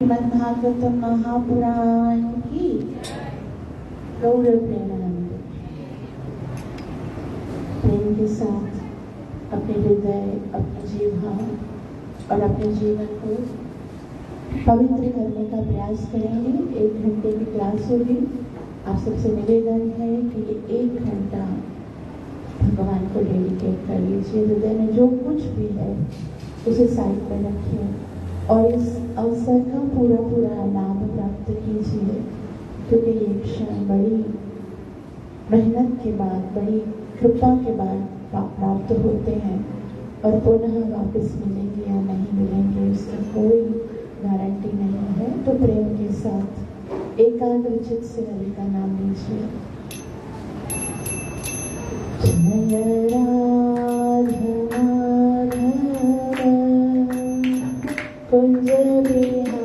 श्रीमद्भागवतम महापुराण की गौर प्रेमानंद प्रेम के साथ अपने हृदय, अपनी जीवा और अपने जीवन को पवित्र करने का प्रयास करेंगे। 1 घंटे की क्लास होगी। आप सबसे निवेदन है कि ये 1 घंटा भगवान को डेडिकेट कर लीजिए। हृदय में जो कुछ भी है उसे साइड पर रखिए और इस अवसर का पूरा लाभ प्राप्त कीजिए, क्योंकि ये क्षण बड़ी मेहनत के बाद, बड़ी कृपा के बाद प्राप्त होते हैं और पुनः वापस मिलेंगे या नहीं मिलेंगे उसका कोई गारंटी नहीं है। तो प्रेम के साथ एकाग्र चित्त से हरि का नाम लीजिए। जय राधा माधव कुंज बिहारी,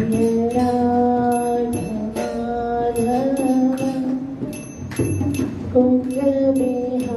जय Radha Madhav Kunj Bihari,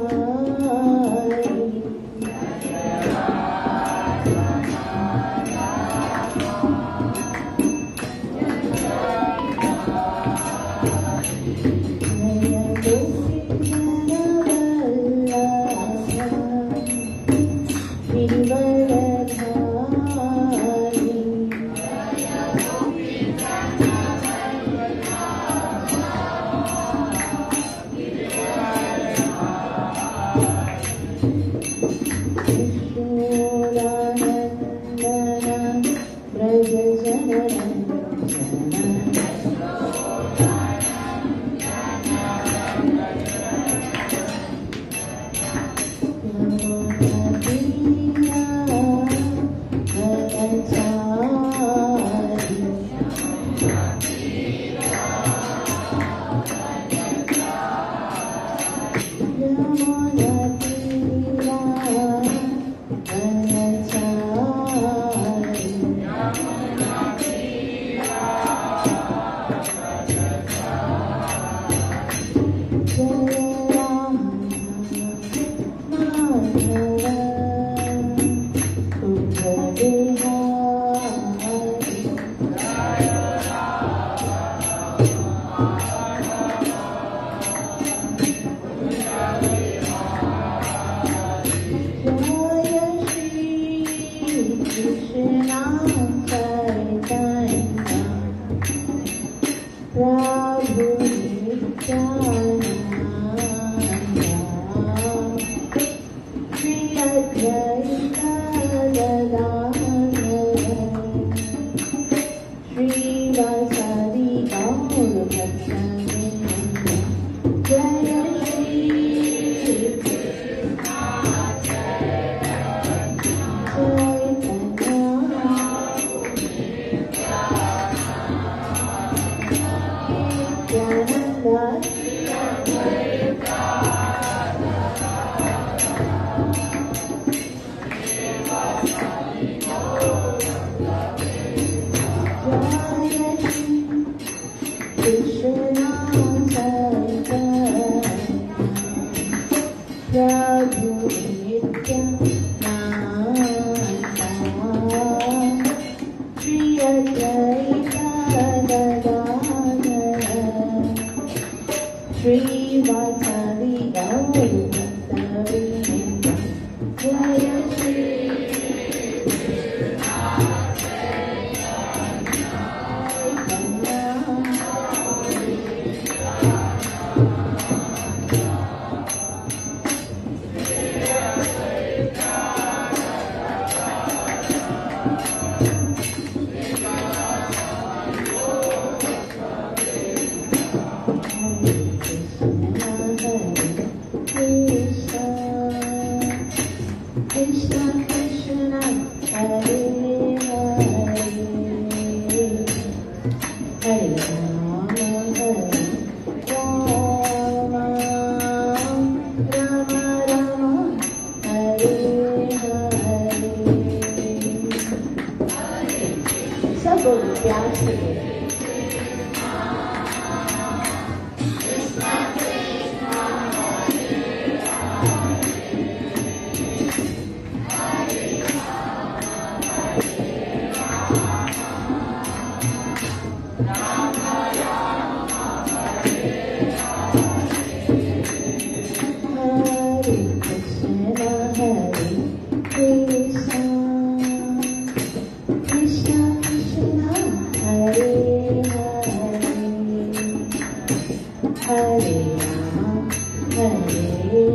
Hare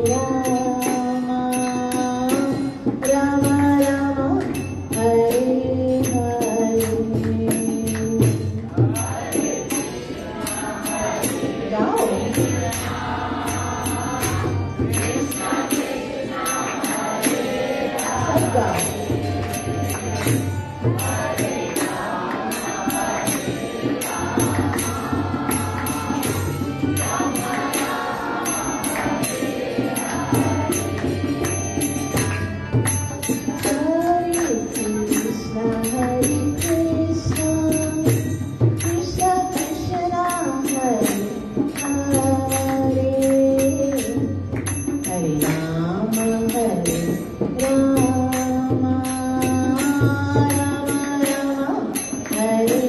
Rama, Rama Rama, Hare Hare. Go. Go. Hare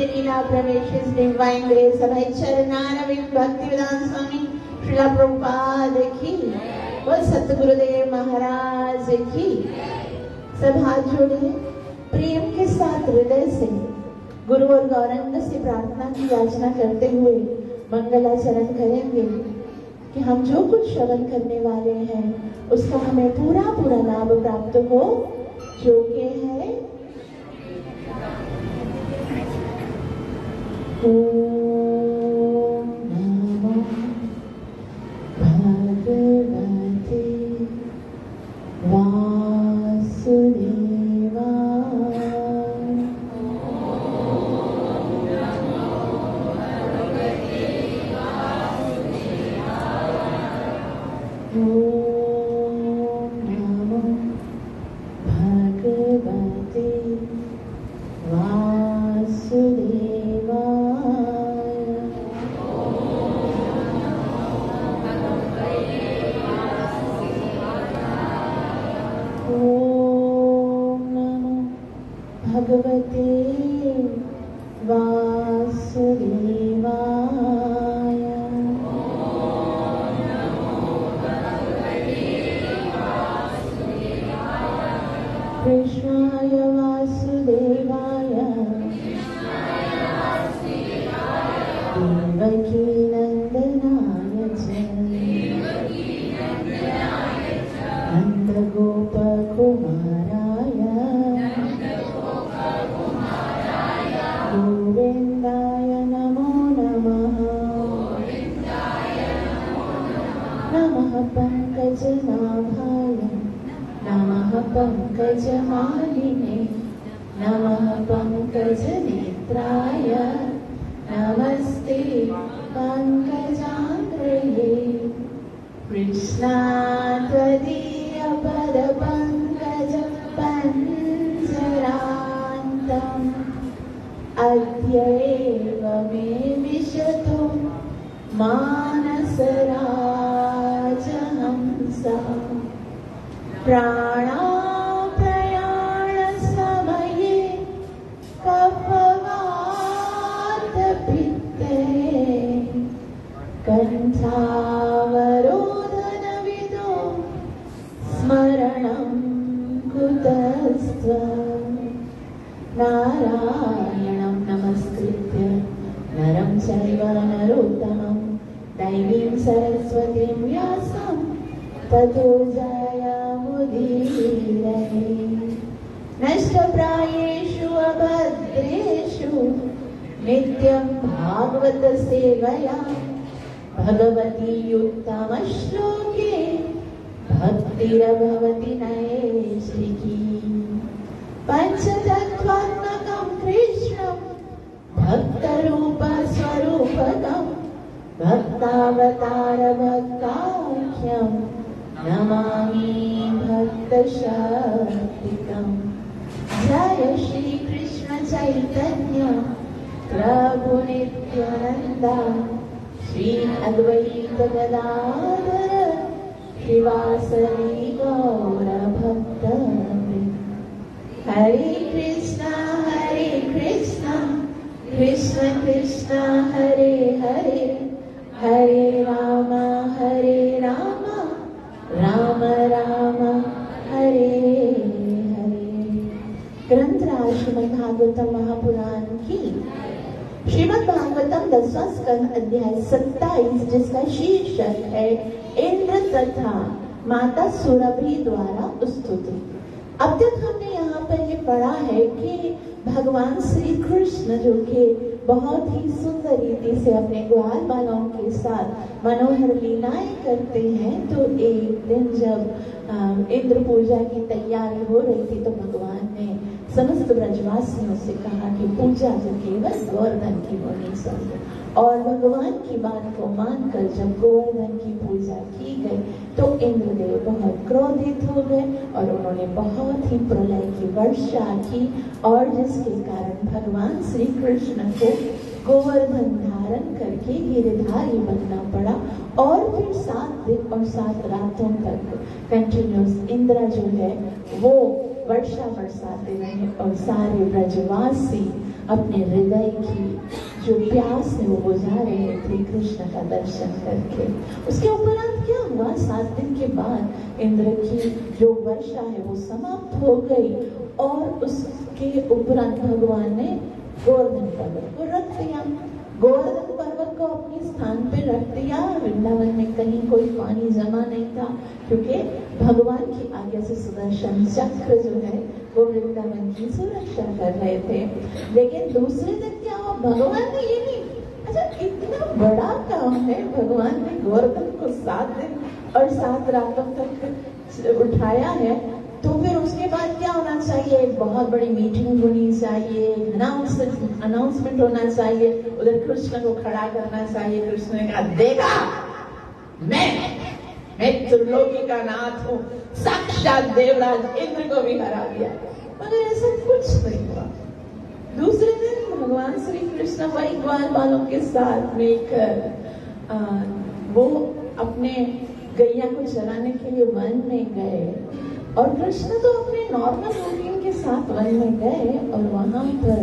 नित्य लीला प्रवेश डिवाइन ग्रेस सभाई चरणारविंद भक्तिवेदांत स्वामी श्रीला प्रभुपाद की, बोल सतगुरुदेव महाराज की। सब हाथ जोड़े प्रेम के साथ हृदय से गुरु और गौरंग से प्रार्थना की याचना करते हुए मंगलाचरण करेंगे कि हम जो कुछ श्रवण करने वाले हैं उसका हमें पूरा पूरा लाभ प्राप्त हो, जो कि है ओम नमो भगवते वासुदेवाय। कृष्णाय वासुदेवाय देवकी नंदनाय च नन्दगोपकुमाराय गोविन्दाय नमो नमः। नमः पंकजनाभाय नमः पंकजमालिने नमः पंकजनेत्राय नमस्ते पंकजाग्रये। कृष्णात्वदीयपदपङ्कज पञ्जरान्तम् अद्य एव मे विशतु मानसराजहंसः। प्राणाप्रयाणसमये कफवातपित्ते कण्ठावरोधनविदो स्मरणं कुतस्त्वं। नारायणं नमस्कृत्य नरं चैव नरोत्तमं दैवीं सरस्वतीं व्यासं ततो जयमुदीरये। नष्टप्रायेषु अभद्रेषु नित्यं भागवत सेवया भगवती उत्तमश्लोके भक्तिरभवति नैष्ठिकी। पंचतत्त्वात्मकं कृष्णं भक्तरूपस्वरूपकं भक्तावतारभक्ताख्यं नमामि भक्तशक्तिकम्। जय श्री कृष्ण चैतन्य प्रभु नित्यानंद श्री अद्वैत गदाधर श्रीवासदि गौर भक्तवृंद। हरे कृष्णा कृष्ण कृष्ण हरे हरे हरे राम राम राम हरे हरे। ग्रंथराज श्रीमद् भागवतम महापुराण की श्रीमद् भागवतम 10वां स्कंद अध्याय 27 जिसका शीर्षक है इंद्र तथा माता सुरभि द्वारा स्तुति। अब तक हमने यहाँ पर ये पढ़ा है कि भगवान श्री कृष्ण जो कि बहुत ही सुंदर रीति से अपने ग्वाल बालों के साथ मनोहर लीलाएं करते हैं, तो एक दिन जब इंद्र पूजा की तैयारी हो रही थी तो भगवान ने समस्त ब्रजवासियों से कहा कि पूजा जो केवल गोवर्धन की होनी चाहिए। और भगवान की बात को मानकर जब गोवर्धन की पूजा की गई तो इंद्रदेव बहुत क्रोधित हो गए और उन्होंने बहुत ही प्रलय की वर्षा की, और जिसके कारण भगवान श्री कृष्ण को गोवर्धन धारण करके गिरधारी बनना पड़ा। और फिर 7 दिन और 7 रातों तक कंटिन्यूस इंद्र जो है वो वर्षा बरसाते रहे और सारे ब्रजवासी अपने हृदय की जो प्यास है वो बुझा रहे थे कृष्ण का दर्शन करके। उसके उपरांत क्या हुआ, 7 दिन के बाद इंद्र की जो वर्षा है वो समाप्त हो गई और उसके उपरांत भगवान ने गोवर्धन पर्वत को रख दिया। गोवर्धन पर्वत को अपने स्थान पे रख दिया। वृंदावन में कहीं कोई पानी जमा नहीं था, क्योंकि भगवान की आज्ञा से सुदर्शन चक्र जो है वो वृंदावन की सुरक्षा कर रहे थे। लेकिन दूसरे दिन क्या हुआ, भगवान ने ये नहीं, अच्छा इतना बड़ा काम है, भगवान ने गोवर्धन को 7 दिन और 7 रातों तक उठाया है, तो फिर उसके बाद क्या होना चाहिए, एक बहुत बड़ी मीटिंग होनी चाहिए, अनाउंसमेंट होना चाहिए, उधर कृष्ण को खड़ा करना चाहिए। कृष्ण ने कहा, देखा मैं त्रिलोकी का नाथ हूँ, साक्षात देवराज इंद्र को भी हरा दिया। मगर ऐसा कुछ नहीं हुआ। दूसरे दिन भगवान श्री कृष्ण वही ग्वाल वालों के साथ मिलकर वो अपने गैया को चराने के लिए वन में गए और कृष्ण तो अपने नॉर्मल रूटीन के साथ वन में गए और वहां पर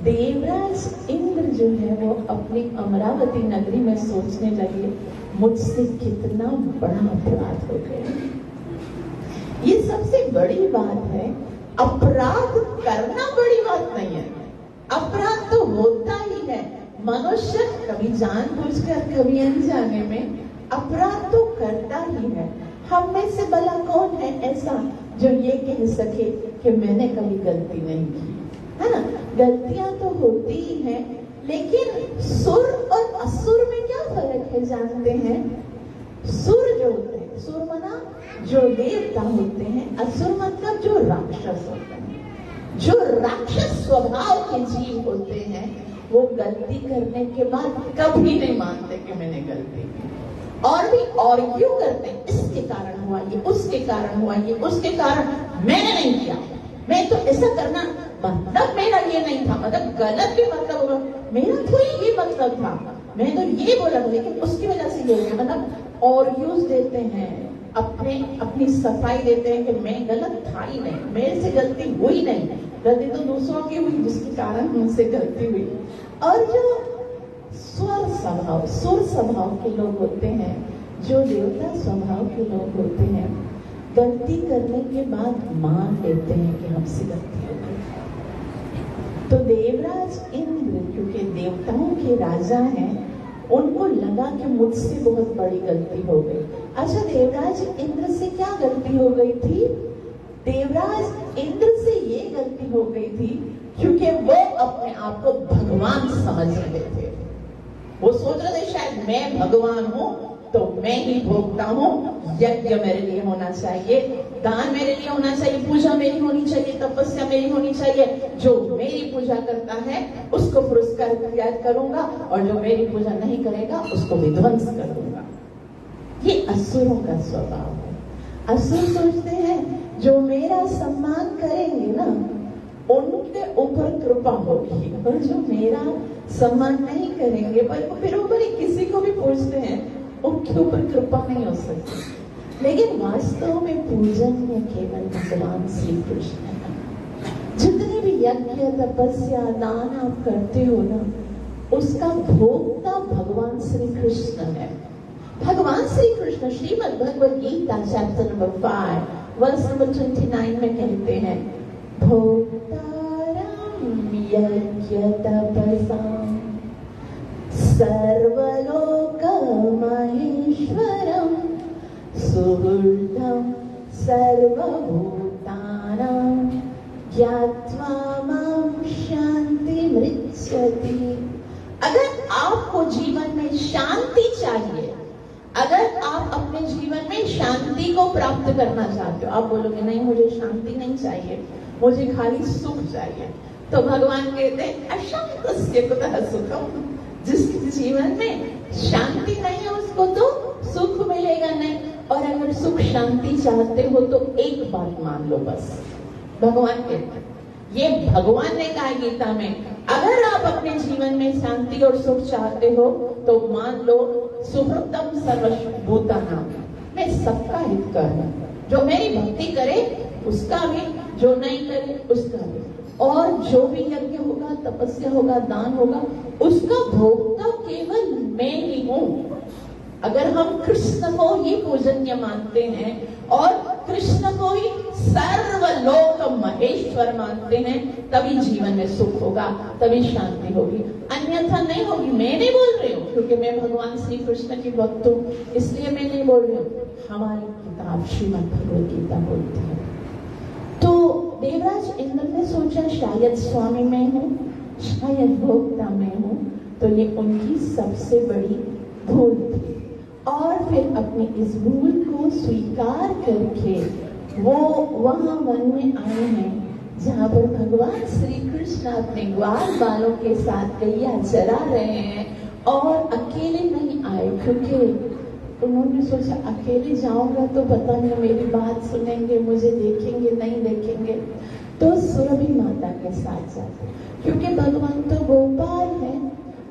देवराज इंद्र जो है वो अपनी अमरावती नगरी में सोचने लगे, मुझसे कितना बड़ा अपराध हो गया। ये सबसे बड़ी बात है, अपराध करना बड़ी बात नहीं है, अपराध तो होता ही है। मनुष्य कभी जानबूझकर कभी अनजाने में अपराध तो करता ही है। हम में से भला कौन है ऐसा जो ये कह सके कि मैंने कभी गलती नहीं की, है ना। गलतियां तो होती ही हैं, लेकिन सुर और असुर में क्या फर्क है जानते हैं। सुर जो होते हैं, सुर मना जो देवता होते हैं, असुर मतलब जो राक्षस होते हैं। जो राक्षस स्वभाव के जीव होते हैं वो गलती करने के बाद कभी नहीं मानते कि मैंने गलती की, और भी और क्यों करते हैं, इसके कारण हुआ ये, उसके कारण हुआ ये, उसके कारण मैंने नहीं किया, मैं तो ऐसा करना मतलब मेरा ये नहीं था, मतलब गलत भी मतलब होगा, मेरा तो ये मतलब था, मैं तो ये बोला था लेकिन उसकी वजह से ये हो गया, मतलब और यूज देते हैं, अपनी सफाई देते हैं कि मैं गलत था ही नहीं, मेरे से गलती हुई नहीं, गलती तो दूसरों की हुई जिसके कारण मुझसे गलती हुई। और जो सुर स्वभाव के लोग होते हैं, जो देवता स्वभाव के लोग होते हैं, गलती करने के बाद मान लेते हैं कि हमसे गलती हो गई। तो देवराज इंद्र क्योंकि देवताओं के राजा हैं, उनको लगा कि मुझसे बहुत बड़ी गलती हो गई। अच्छा, देवराज इंद्र से क्या गलती हो गई थी? देवराज इंद्र से ये गलती हो गई थी क्योंकि वो अपने आप को भगवान समझ रहे थे। वो सोच रहे थे शायद मैं भगवान हूँ तो मैं ही भोगता हूँ, यज्ञ मेरे लिए होना चाहिए, दान मेरे लिए होना चाहिए, पूजा मेरी होनी चाहिए, तपस्या मेरी होनी चाहिए, जो मेरी पूजा करता है उसको पुरस्कार करूंगा और जो मेरी पूजा नहीं करेगा उसको विध्वंस कर दूंगा। ये असुरों का स्वभाव है। असुर सोचते हैं जो मेरा सम्मान करेंगे ना उनके ऊपर कृपा होगी, और जो मेरा सम्मान नहीं करेंगे पर फिर ऊपर किसी को भी पूछते हैं उनके ऊपर कृपा नहीं हो सकती। लेकिन वास्तव में पूजन में केवल भगवान श्री कृष्ण है। जितनी भी यज्ञ तपस्या दान आप करते हो ना, उसका भोक्ता भगवान श्री कृष्ण है। भगवान Shri Krishna Shrimad Bhagavad Gita chapter number 5 verse number 29 में कहते हैं, भोक्तारं यज्ञ तपसां सर्वलोकमहेश्वरं सुहृदं सर्वभूतानां ज्ञात्वा मां शान्तिमृच्छति। अगर आपको जीवन में शांति चाहिए, अगर आप अपने जीवन में शांति को प्राप्त करना चाहते हो, आप बोलोगे नहीं मुझे शांति नहीं चाहिए, मुझे खाली सुख चाहिए, तो भगवान कहते हैं अशांतस्य कुतः सुखम। जिसके जीवन में शांति नहीं है उसको तो सुख मिलेगा नहीं। और अगर सुख शांति चाहते हो तो एक बात मान लो बस, भगवान कहते हैं, ये भगवान ने कहा गीता में, अगर आप अपने जीवन में शांति और सुख चाहते हो तो मान लो सुहृदं सर्वभूतानां, मैं सबका हित करूं, जो मेरी भक्ति करे उसका भी, जो नहीं करे उसका भी, और जो भी यज्ञ होगा तपस्या होगा, दान होगा, उसका भोक्ता केवल मैं ही हूँ। अगर हम कृष्ण को ही पूजनीय मानते हैं और कृष्ण को ही सर्वलोक महेश्वर मानते हैं, तभी जीवन में सुख होगा, तभी शांति होगी, अन्यथा नहीं होगी। मैं नहीं बोल रही हूँ क्योंकि मैं भगवान श्री कृष्ण की भक्त हूँ, इसलिए मैं नहीं बोल रही हूँ। हमारी किताब श्रीमद् भगवद गीता बोलती है। तो देवराज इंद्र ने सोचा शायद स्वामी मैं हूँ, शायद भोक्ता मैं हूँ, तो ये उनकी सबसे बड़ी भूल थी। और फिर अपनी इस भूल को स्वीकार करके वो वहां वन में आए हैं जहां पर भगवान श्री कृष्ण अपने ग्वाल बालों के साथ गैया चरा रहे हैं, और अकेले नहीं आए क्योंकि उन्होंने सोचा अकेले जाऊंगा तो पता नहीं मेरी बात सुनेंगे, मुझे देखेंगे नहीं देखेंगे, तो सुरभि माता के साथ जाते, क्योंकि भगवान तो गोपाल है,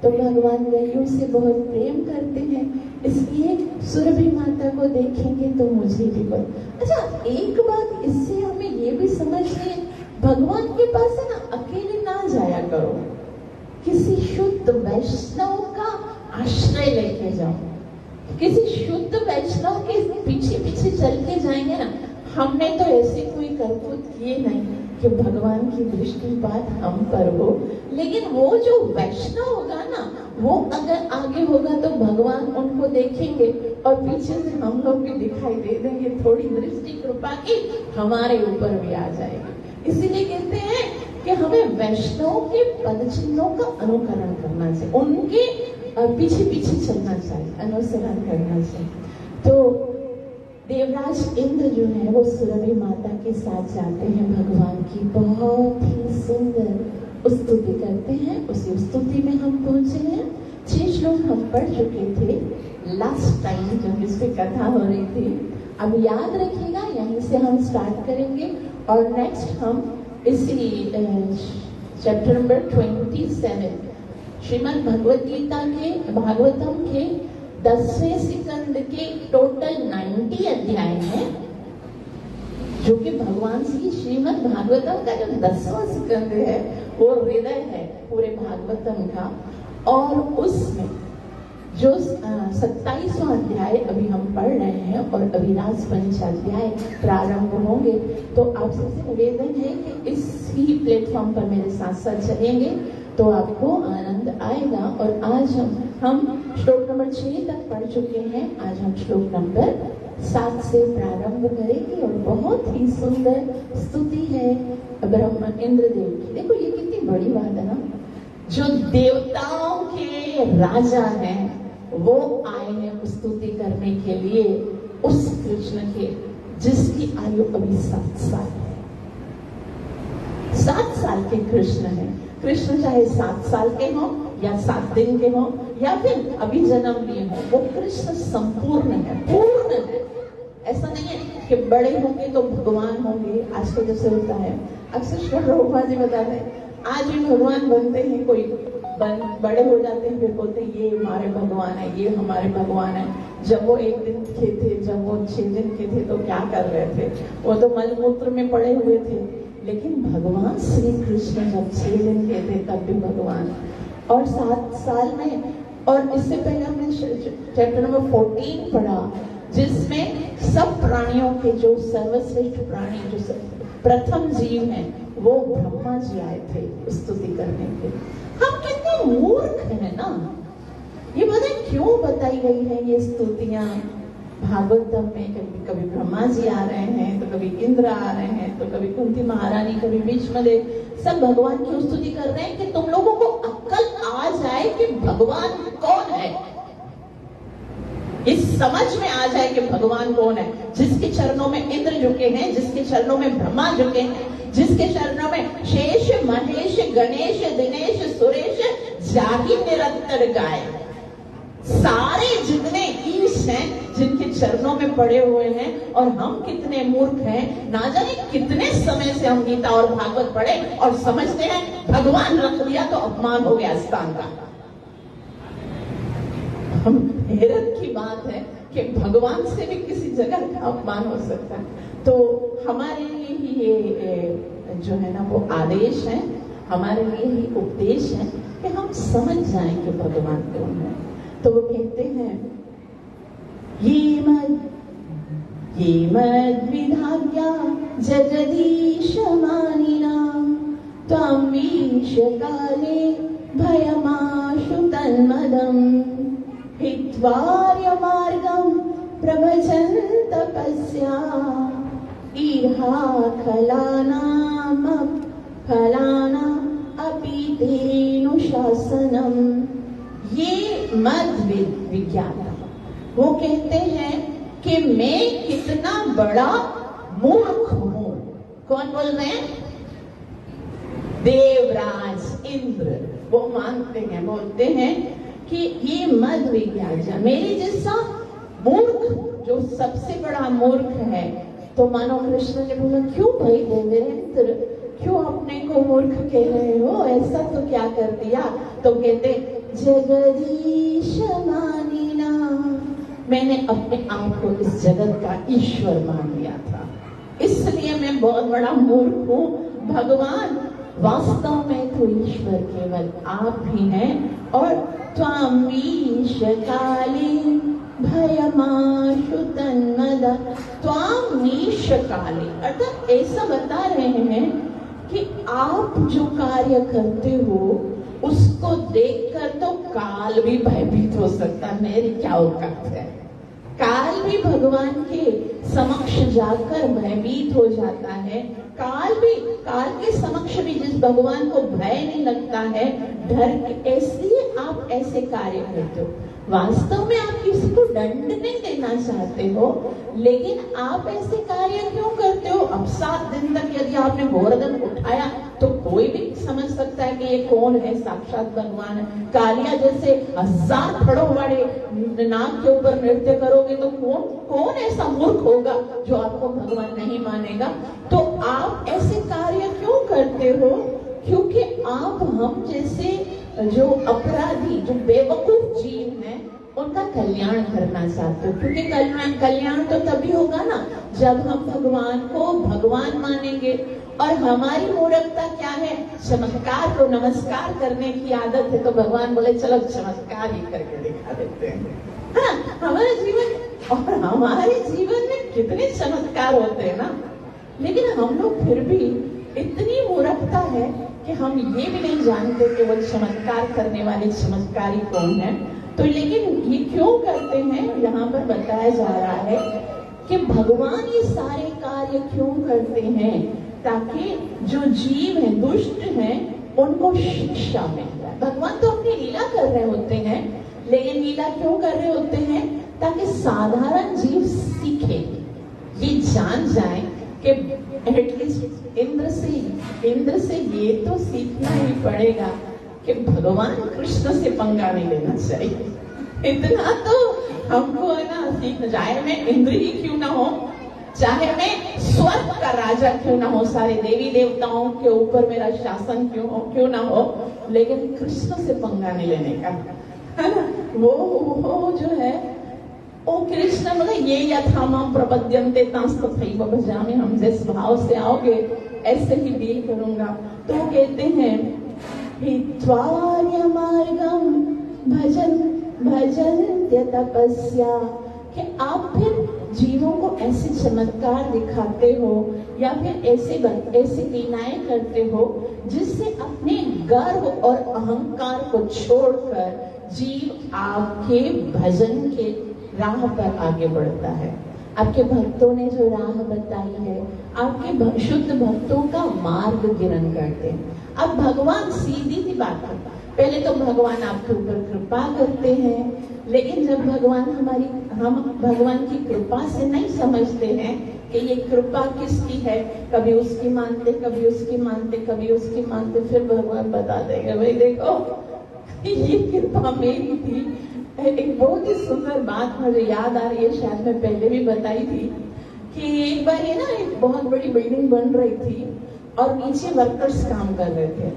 तो भगवान गैयों से बहुत प्रेम करते हैं, इसलिए सुरभि माता को देखेंगे तो मुझे भी बहुत अच्छा। एक बात इससे हमें ये भी समझिए, भगवान के पास है ना अकेले ना जाया करो, किसी शुद्ध वैष्णव का आश्रय लेके जाओ, किसी शुद्ध वैष्णव के पीछे पीछे चल के जाएंगे ना। हमने तो ऐसे कोई करतूत किए नहीं कि भगवान की दृष्टिपात हम पर हो, लेकिन वो जो वैष्णव होगा ना, वो अगर आगे होगा तो भगवान उनको देखेंगे और पीछे से हम लोग भी दिखाई दे देंगे, थोड़ी दृष्टि कृपा की हमारे ऊपर भी आ जाएगी। इसीलिए कहते हैं कि हमें वैष्णव के पद चिन्हों का अनुकरण करना चाहिए, उनके पीछे पीछे चलना चाहिए, अनुसरण करना चाहिए। तो देवराज इंद्र जो है वो सुरभि माता के साथ जाते हैं, भगवान की बहुत ही सुंदर स्तुति करते हैं। उसी स्तुति में हम पहुंचे हैं। 6 श्लोक हम पढ़ चुके थे लास्ट टाइम जब इस पे कथा हो रही थी। अब याद रखिएगा, यहीं से हम स्टार्ट करेंगे और नेक्स्ट हम इसी चैप्टर नंबर 27 श्रीमद् भगवद गीता के भागवतम के 10वें स्कंद के टोटल 90 अध्याय हैं, जो कि भगवान श्री श्रीमद् भागवतम का जो 10वां स्कंद है वो हृदय है पूरे भागवतम का, और उसमें जो 27वां अध्याय अभी हम पढ़ रहे हैं और अभी रास पंचाध्याय प्रारंभ होंगे। तो आप सबसे निवेदन है कि इसी प्लेटफॉर्म पर मेरे साथ साथ चलेंगे तो आपको आनंद आएगा। और आज हम श्लोक नंबर 6 तक पढ़ चुके हैं, आज हम श्लोक नंबर 7 से प्रारंभ करेंगे और बहुत ही सुंदर स्तुति है ब्रह्मा इंद्रदेव की। देखो ये कितनी बड़ी बात है ना, जो देवताओं के राजा हैं वो आए हैं स्तुति करने के लिए उस कृष्ण के जिसकी आयु अभी 7 साल है। 7 साल के कृष्ण है। कृष्ण चाहे 7 साल के हो या 7 दिन के हो या फिर अभी जन्म लिए हो, वो कृष्ण संपूर्ण है, पूर्ण है। ऐसा नहीं है कि बड़े होंगे तो भगवान होंगे। आजकल जैसे होता है, अक्सर श्री प्रभुपाद जी बताते हैं आज भी भगवान बनते हैं, कोई बड़े हो जाते हैं फिर बोलते हैं ये हमारे भगवान है, ये हमारे भगवान है। जब वो 1 दिन के थे, जब वो 6 दिन के थे तो क्या कर रहे थे, वो तो मलमूत्र में पड़े हुए थे। लेकिन भगवान श्री कृष्ण जब 6 दिन के थे तब भी भगवान, और 7 साल में। और इससे पहले हमने चैप्टर नंबर 14 पढ़ा जिसमें सब प्राणियों के जो सर्वश्रेष्ठ प्राणी, जो प्रथम जीव हैं, वो ब्रह्मा जी आए थे स्तुति करने के। हम कितने मूर्ख हैं ना। ये पता है क्यों बताई गई है ये स्तुतियां भागवतम में? कभी ब्रह्मा जी आ रहे हैं, तो कभी इंद्र आ रहे हैं, तो कभी कुंती महारानी, कभी भीष्मदेव, सब भगवान की स्तुति कर रहे हैं कि तुम लोगों को अक्ल आ जाए कि भगवान कौन है, इस समझ में आ जाए कि भगवान कौन है। जिसके चरणों में इंद्र झुके हैं, जिसके चरणों में ब्रह्मा झुके हैं, जिसके चरणों में शेष महेश गणेश दिनेश सुरेश जाहि निरंतर गाय, सारे जितने ईश हैं जिनके चरणों में पड़े हुए हैं। और हम कितने मूर्ख हैं, ना जाने कितने समय से हम गीता और भागवत पढ़े और समझते हैं भगवान रख लिया तो अपमान हो गया स्थान का। हम हैरत की बात है कि भगवान से भी किसी जगह का अपमान हो सकता है। तो हमारे लिए ही ये जो है ना वो आदेश है। हमारे लिए ही उपदेश है कि हम समझ जाएं कि भगवान कौन है। तो वो कहते हैं ये मद विधाज्ञा जगदीश मानिनाम त्वमीश काले भयमाशु तन्मदम हित्वार्य मार्गम प्रभजन तपस्या ईहा फलाना अपि तेनुशासनम। ये मद विज्ञाता वो कहते हैं कि मैं कितना बड़ा मूर्ख हूं। कौन बोल रहे हैं? देवराज इंद्र। वो मानते हैं, बोलते हैं कि ये मद विज्ञाता मेरे जैसा मूर्ख, जो सबसे बड़ा मूर्ख है। तो मानो कृष्ण ने बोला, क्यों भाई देवेंद्र, क्यों अपने को मूर्ख कह रहे हो? ऐसा तो क्या कर दिया? तो कहते जगदीश मानिना, मैंने अपने आप को इस जगत का ईश्वर मान लिया था, इसलिए मैं बहुत बड़ा मूर्ख हूँ। भगवान वास्तव में तो ईश्वर केवल आप ही हैं। और त्वामीश काले भयमाशु तन्मद, त्वामीश काले अर्थात ऐसा बता रहे हैं कि आप जो कार्य करते हो उसको देखकर तो काल भी भयभीत हो सकता है। मेरी क्या औकात है? काल भी भगवान के समक्ष जाकर भयभीत हो जाता है। काल के समक्ष भी जिस भगवान को भय नहीं लगता है, डर, इसलिए आप ऐसे कार्य करते हो। वास्तव में आप किसी को दंड नहीं देना चाहते हो, लेकिन आप ऐसे कार्य क्यों करते हो? अब 7 दिन तक यदि आपने गोवर्धन उठाया तो कोई भी समझ सकता है कि ये कौन है, साक्षात भगवान है। कालिया जैसे 1000 फड़ों वाले नाग के ऊपर नृत्य करोगे तो कौन ऐसा मूर्ख होगा जो आपको भगवान नहीं मानेगा? तो आप ऐसे कार्य क्यों करते हो? क्योंकि आप हम जैसे जो अपराधी, जो बेवकूफ जीव हैं, उनका कल्याण करना चाहते हो। क्योंकि कल्याण तो तभी होगा ना जब हम भगवान को भगवान मानेंगे। और हमारी मूर्खता क्या है? चमत्कार को नमस्कार करने की आदत है। तो भगवान बोले चलो चमत्कार ही करके दिखा देते हैं। हाँ, हमारे जीवन में कितने चमत्कार होते हैं ना, लेकिन हम लोग फिर भी इतनी मूर्खता है कि हम ये भी नहीं जानते कि वो चमत्कार करने वाले चमत्कारी कौन है। तो लेकिन ये क्यों करते हैं, यहाँ पर बताया जा रहा है कि भगवान ये सारे कार्य क्यों करते हैं, ताकि जो जीव हैं, दुष्ट हैं, उनको शिक्षा मिल जाए। भगवान तो अपनी लीला कर रहे होते हैं, लेकिन लीला क्यों कर रहे होते हैं? ताकि साधारण जीव सीखे, ये जान जाए कि एटलीस्ट इंद्र से ये तो सीखना ही पड़ेगा कि भगवान कृष्ण से पंगा नहीं लेना चाहिए। इतना तो हमको है ना सीखना। चाहे मैं इंद्र ही क्यों ना हो, चाहे मैं स्वर्ग का राजा क्यों ना हो, सारे देवी देवताओं के ऊपर मेरा शासन क्यों ना हो, लेकिन कृष्ण से पंगा नहीं लेने का, है ना। वो जो है ओ कृष्ण मतलब ये यथामाम प्रपद्यन्ते तथैव भजामि, हम जिस भाव से आओगे ऐसे ही डील करूंगा। तो वो कहते हैं हित्वार्य मार्गम भजन्त्य तपस्या, कि आप फिर जीवों को ऐसे चमत्कार दिखाते हो या फिर ऐसे लीलाएं करते हो जिससे अपने गर्व और अहंकार को छोड़कर जीव आपके भजन के राह पर आगे बढ़ता है। आपके भक्तों ने जो राह बताई है, आपके शुद्ध भक्तों का मार्ग गिरन करते हैं। अब भगवान सीधी सी बात करता, पहले तो भगवान आपके ऊपर कृपा करते हैं, लेकिन जब हम भगवान की कृपा से नहीं समझते हैं कि ये कृपा किसकी है, कभी उसकी मानते, कभी उसकी मानते, कभी उसकी मानते, फिर भगवान बता देंगे भाई देखो ये कृपा मेरी थी। एक बहुत ही सुंदर बात मुझे याद आ रही है, शायद मैं पहले भी बताई थी कि एक बार ये ना एक बहुत बड़ी बिल्डिंग बन रही थी और नीचे वर्कर्स काम कर रहे थे।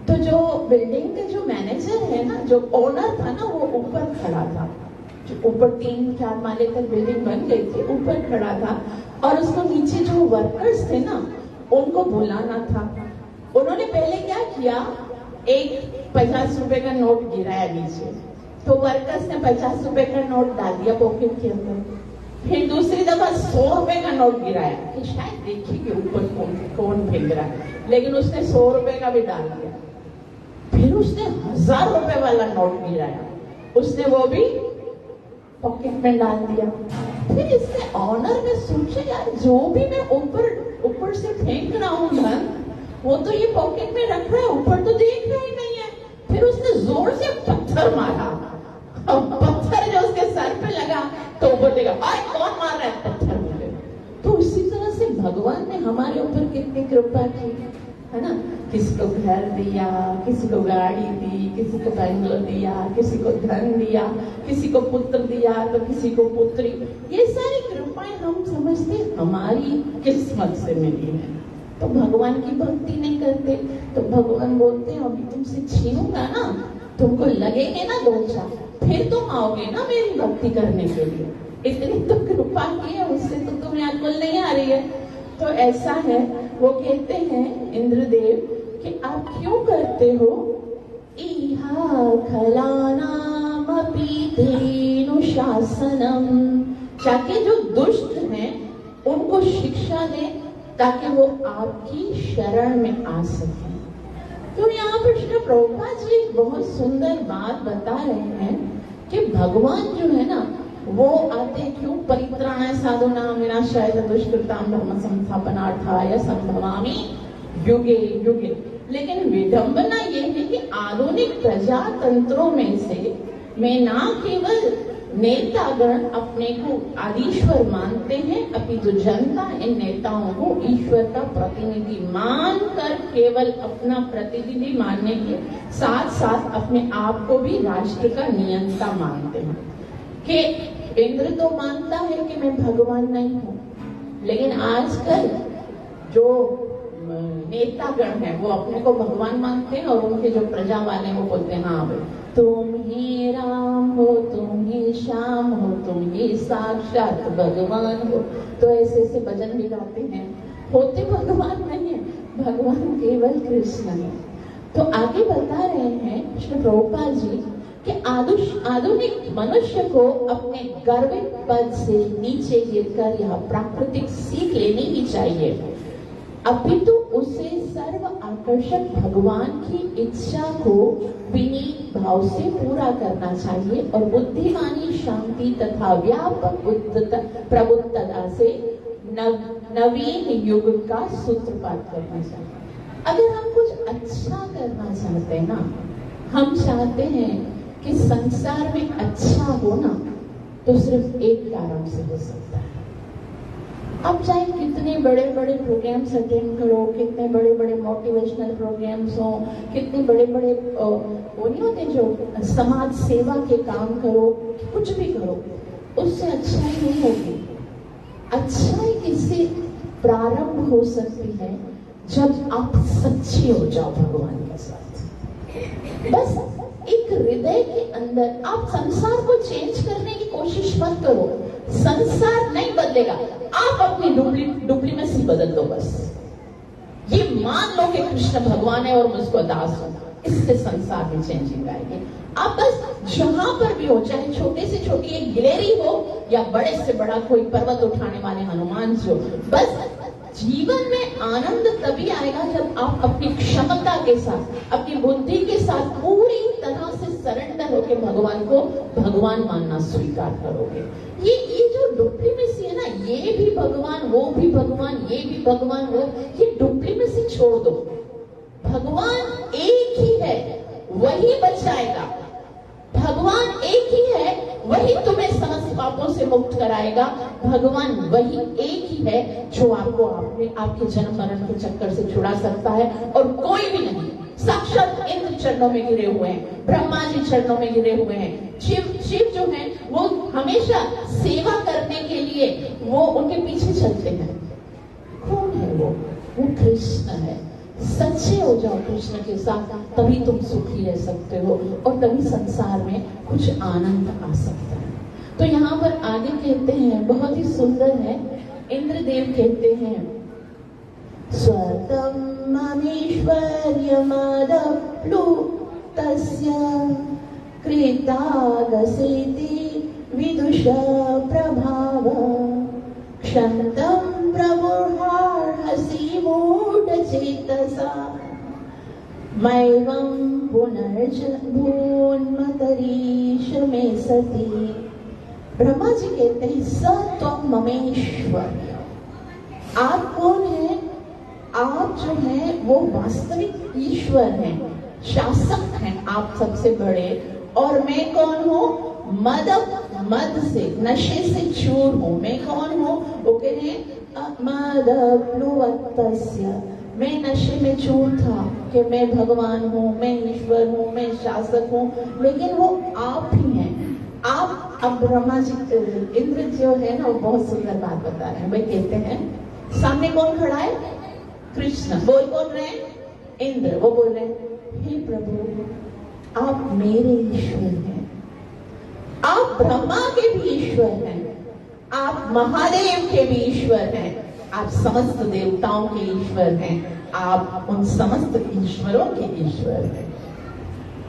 तो जो बिल्डिंग के जो मैनेजर है ना, जो ओनर था ना, वो ऊपर खड़ा था, जो ऊपर 3-4 माले तक बिल्डिंग बन गई थी, ऊपर खड़ा था और उसको नीचे जो वर्कर्स थे ना उनको बुलाना था, उन्होंने पहले क्या किया, एक 50 रुपए का नोट गिराया नीचे, तो वर्कर्स ने 50 रुपए का नोट डाल दिया पॉकेट के अंदर। फिर दूसरी दफा 100 रुपए का नोट गिराया कि शायद देखिए ऊपर कौन फेंक रहा है, लेकिन उसने 100 रुपए का भी डाल दिया। फिर उसने 1000 रुपए वाला नोट गिराया, उसने वो भी पॉकेट में डाल दिया। फिर इसने ऑनर ने सोचा यार जो भी मैं ऊपर से फेंक रहा हूँ धन, वो तो ये पॉकेट में रख रहा है, ऊपर तो देख रहा ही नहीं है। फिर उसने जोर से पत्थर मारा, और पत्थर जो उसके सर पे लगा तो बोलेगा भाई कौन मार रहा है पत्थर मुझे। तो उसी तरह से भगवान ने हमारे ऊपर कितनी कृपा की है ना। किसी को घर दिया, किसी को गाड़ी दी, किसी को बंगलो दिया, किसी को धन दिया, किसी को पुत्र दिया तो किसी को पुत्री। ये सारी कृपाएं हम समझते हमारी किस्मत से मिली है। तो भगवान की भक्ति नहीं करते तो भगवान बोलते हैं अभी तुमसे छीनूंगा ना, तुमको लगेंगे ना 2 चार, फिर तुम आओगे ना मेरी भक्ति करने के लिए। इतनी तो कृपा की है, उससे तो तुम्हें अक्ल नहीं आ रही है। तो ऐसा है, वो कहते हैं इंद्रदेव कि आप क्यों करते हो इहा खलानामपि तेनुशासनम, ताकि जो दुष्ट हैं उनको शिक्षा दें ताकि वो आपकी शरण में आ सके। तो यहाँ पर श्री प्रभुपाद जी एक बहुत सुंदर बात बता रहे हैं कि भगवान जो है ना वो आते क्यों, परित्राणाय साधूनां विनाशाय च दुष्कृतां धर्म संस्थापनार्थाय संभवामि युगे युगे। लेकिन विडंबना ये है कि आधुनिक प्रजातंत्रों में से में ना केवल नेतागण अपने को आदिश्वर मानते हैं, अपितु जनता इन नेताओं को ईश्वर का प्रतिनिधि मानकर केवल अपना प्रतिनिधि मानने के साथ साथ अपने आप को भी राष्ट्र का नियंता मानते हैं। कि इंद्र तो मानता है कि मैं भगवान नहीं हूँ, लेकिन आजकल जो नेतागण हैं वो अपने को भगवान मानते हैं और उनके जो प्रजा वाले वो बोलते हैं हाँ भाई तुम ही राम हो, तुम ही श्याम हो, तुम ही साक्षात भगवान हो। तो ऐसे ऐसे भजन भी गाते हैं, होते भगवान नहीं है, भगवान केवल कृष्ण है। तो आगे बता रहे हैं श्री प्रभुपाद जी कि आधुनिक मनुष्य को अपने गर्वित पद से नीचे गिरकर यह प्राकृतिक सीख लेनी ही चाहिए, अपितु उसे सर्व आकर्षक भगवान की इच्छा को विनीत भाव से पूरा करना चाहिए और बुद्धिमानी शांति तथा व्यापक प्रबुद्धता से नवीन युग का सूत्रपात करना चाहिए। अगर हम कुछ अच्छा करना चाहते हैं ना, हम चाहते हैं कि संसार में अच्छा हो ना, तो सिर्फ एक कारण से हो सकता है। अब चाहे कितने बड़े बड़े प्रोग्राम्स अटेंड करो, कितने बड़े बड़े मोटिवेशनल प्रोग्राम्स हो, कितने बड़े बड़े वो नहीं होते जो समाज सेवा के काम करो, कुछ भी करो, उससे अच्छाई नहीं होगी। अच्छाई इससे प्रारंभ हो सकती है जब आप सच्चे हो जाओ भगवान के साथ। बस एक हृदय के अंदर आप संसार को चेंज करने की कोशिश मत करो, संसार नहीं बदलेगा, आप अपनी डुप्लीमेसी बदल दो। बस ये मान लो कि कृष्ण भगवान है और मुझको दास हो, इससे संसार में चेंजिंग आएगी। आप बस जहां पर भी हो, चाहे छोटे से छोटी एक गिलेरी हो या बड़े से बड़ा कोई पर्वत उठाने वाले हनुमान जी हो, बस जीवन में आनंद तभी आएगा जब आप अपनी क्षमता के साथ, अपनी बुद्धि के साथ पूरी तरह से सरेंडर होकर भगवान को भगवान मानना स्वीकार करोगे। ये जो डुप्लीमेसी है ना, ये भी भगवान, वो भी भगवान, ये भी भगवान, वो, ये डुप्लीमेसी छोड़ दो। भगवान एक ही है, वही बचाएगा। भगवान एक ही है, वही तुम्हें समस्त पापों से मुक्त कराएगा। भगवान वही एक ही है जो आपको आपके जन्म मरण के चक्कर से छुड़ा सकता है, और कोई भी नहीं। साक्षात इंद्र चरणों में गिरे हुए हैं, ब्रह्मा जी चरणों में गिरे हुए हैं, शिव जो है वो हमेशा सेवा करने के लिए वो उनके पीछे चलते हैं। कौन है वो कृष्ण है। सच्चे हो जाओ कृष्ण के साथ, तभी तुम सुखी रह सकते हो और तभी संसार में कुछ आनंद आ सकता है। तो यहाँ पर आगे कहते हैं, बहुत ही सुंदर है, इंद्रदेव कहते हैं स्वतं ममीश्वर्यमदप्लुतस्य कृतागसेति विदुषा प्रभाव क्षन्तं प्रबुर्हार्हसि मूढचेतसा मैवं पुनर्जन्मोन्मतरीश मे सति। ब्रह्मा जी कहते हैं स त्वं ममेश्वर। आप कौन है? आप जो है वो वास्तविक ईश्वर हैं, शासक हैं आप सबसे बड़े। और मैं कौन हूँ? मद से, नशे से चूर हूँ। मैं कौन हूँ? वो कह रहे मदप्लुवत्तस्य, मैं नशे में चूर था कि मैं भगवान हूँ, मैं ईश्वर हूँ, मैं शासक हूँ, लेकिन वो आप ही हैं। आप अब ब्रह्मा जी, इंद्र जो है ना, वो बहुत सुंदर बात बता रहे हैं। वे कहते हैं सामने कौन खड़ा है? कृष्ण। बोल कौन रहे हैं? इंद्र। वो बोल रहे हैं हे प्रभु, आप मेरे ईश्वर हैं, आप ब्रह्मा के भी ईश्वर हैं, आप महादेव के भी ईश्वर हैं, आप समस्त देवताओं के ईश्वर हैं, आप उन समस्त ईश्वरों के ईश्वर हैं।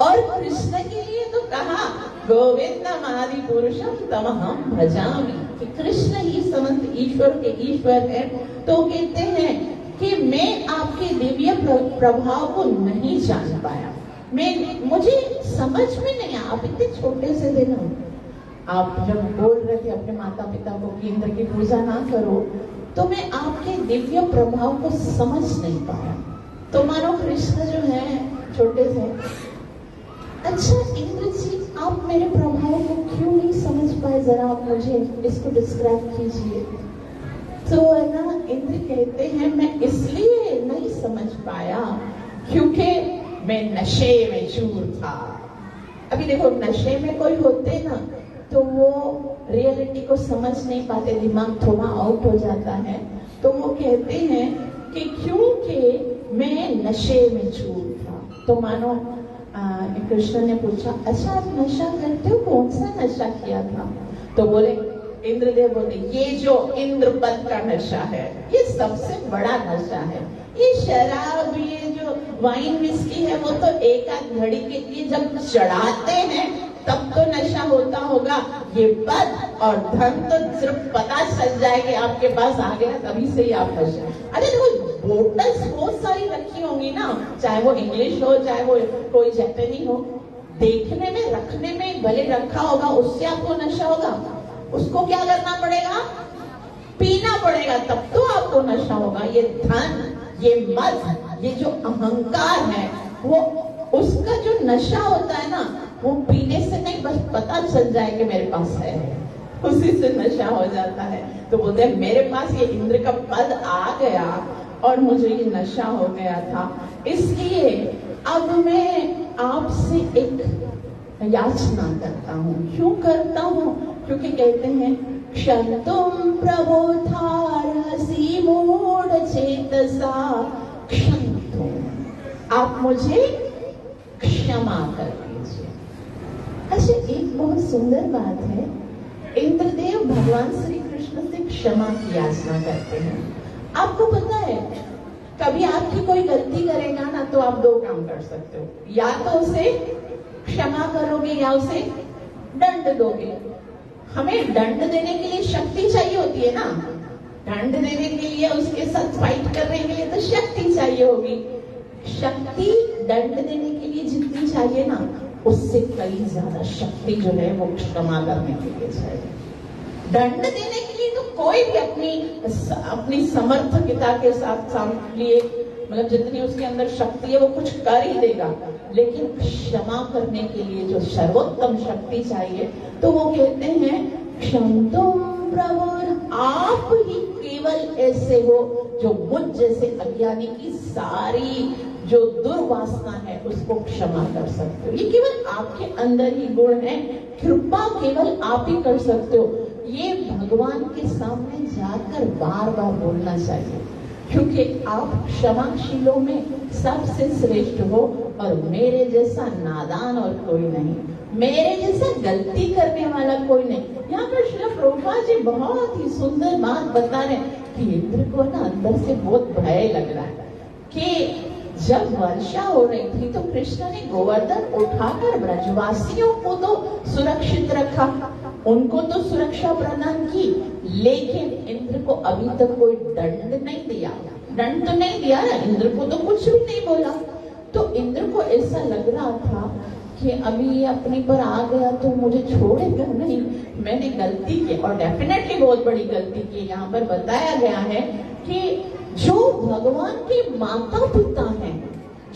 और कृष्ण के लिए तो कहा गोविंदम आदि पुरुषम तमहम भजामि, कि कृष्ण ही समस्त ईश्वर के ईश्वर है। तो कहते हैं कि मैं आपके दिव्य प्रभाव को नहीं जान पाया, मुझे समझ में नहीं आया। आप इतने छोटे से थे ना, आप जब बोल रहे थे अपने माता पिता को कि इंद्र की पूजा ना करो, तो मैं आपके दिव्य प्रभाव को समझ नहीं पाया। तो मानो कृष्ण जो है छोटे से, अच्छा इंद्र जी आप मेरे प्रभाव को क्यों नहीं समझ पाए, जरा आप मुझे इसको डिस्क्राइब कीजिए। तो है ना, इंद्र कहते हैं मैं इसलिए नहीं समझ पाया क्योंकि मैं नशे में चूर था। अभी देखो, नशे में कोई होते ना तो वो रियलिटी को समझ नहीं पाते, दिमाग थोड़ा आउट हो जाता है। तो वो कहते हैं कि क्योंकि मैं नशे में चूर था। तो मानो कृष्ण ने पूछा अच्छा आप नशा करते हो, कौन सा नशा किया था? तो बोले, इंद्रदेव बोले ये जो इंद्र पद का नशा है ये सबसे बड़ा नशा है। ये शराब, ये जो वाइन विस्की है वो तो एक आध घड़ी के लिए जब चढ़ाते हैं तब तो नशा होता होगा, ये पद और धन तो सिर्फ पता चल जाए कि आपके पास आ गया तभी से ही आप नशा। अरे देखो, बोटल्स बहुत सारी रखी होंगी ना, चाहे वो इंग्लिश हो चाहे वो कोई जापानी हो, देखने में रखने में भले रखा होगा, उससे आपको नशा होगा? उसको क्या करना पड़ेगा? पीना पड़ेगा, तब तो आपको नशा होगा। ये धन, ये मद, ये जो अहंकार है, वो उसका जो नशा होता है ना, वो पीने से नहीं, बस पता चल जाए कि मेरे पास है, उसी से नशा हो जाता है। तो बोलते हैं मेरे पास ये इंद्र का पद आ गया और मुझे ये नशा हो गया था, इसलिए अब मैं आपसे एक याचना करता हूँ। क्यों करता हूँ? क्योंकि कहते हैं क्षन्तुं प्रबोधार्हसि मूढचेतसा क्षन्तुं, आप मुझे क्षमा कर दीजिए। अच्छा, एक बहुत सुंदर बात है, इंद्रदेव भगवान श्री कृष्ण से क्षमा की याचना करते हैं। आपको पता है कभी आपकी कोई गलती करेगा ना तो आप दो काम कर सकते हो, या तो उसे क्षमा करोगे या उसे दंड दोगे। हमें दंड देने के लिए शक्ति चाहिए होती है ना, दंड देने के लिए उसके साथ फाइट करने के लिए तो शक्ति चाहिए होगी। शक्ति दंड देने के लिए जितनी चाहिए ना, उससे कई ज्यादा शक्ति जो है वो क्षमा करने के लिए चाहिए। दंड देने के लिए तो कोई भी अपनी समर्थकता के साथ लिए, मतलब जितनी उसके अंदर शक्ति है वो कुछ कर ही देगा, लेकिन क्षमा करने के लिए जो सर्वोत्तम शक्ति चाहिए, तो वो कहते हैं क्षन्तुं प्रभु, आप ही केवल ऐसे हो जो मुझ जैसे अज्ञानी की सारी जो दुर्वासना है उसको क्षमा कर सकते हो। ये केवल आपके अंदर ही गुण है, कृपा केवल आप ही कर सकते हो। ये भगवान के सामने जाकर बार बार बोलना चाहिए, क्योंकि आप क्षमाशीलों में सबसे श्रेष्ठ हो, और मेरे जैसा नादान और कोई नहीं, मेरे जैसा गलती करने वाला कोई नहीं। यहाँ पर श्री प्रभुपाद जी बहुत ही सुंदर बात बता रहे हैं कि इंद्र को ना अंदर से बहुत भय लग रहा है कि जब वर्षा हो रही थी तो कृष्ण ने गोवर्धन उठाकर ब्रजवासियों को तो सुरक्षित रखा, उनको तो सुरक्षा प्रदान की, लेकिन इंद्र को अभी तक कोई दंड नहीं दिया। दंड तो नहीं दिया ना, इंद्र को तो कुछ भी नहीं बोला। तो इंद्र को ऐसा लग रहा था कि अभी ये अपने पर आ गया तो मुझे छोड़ेगा नहीं, मैंने गलती की और डेफिनेटली बहुत बड़ी गलती की। यहाँ पर बताया गया है कि जो भगवान के माता पिता हैं,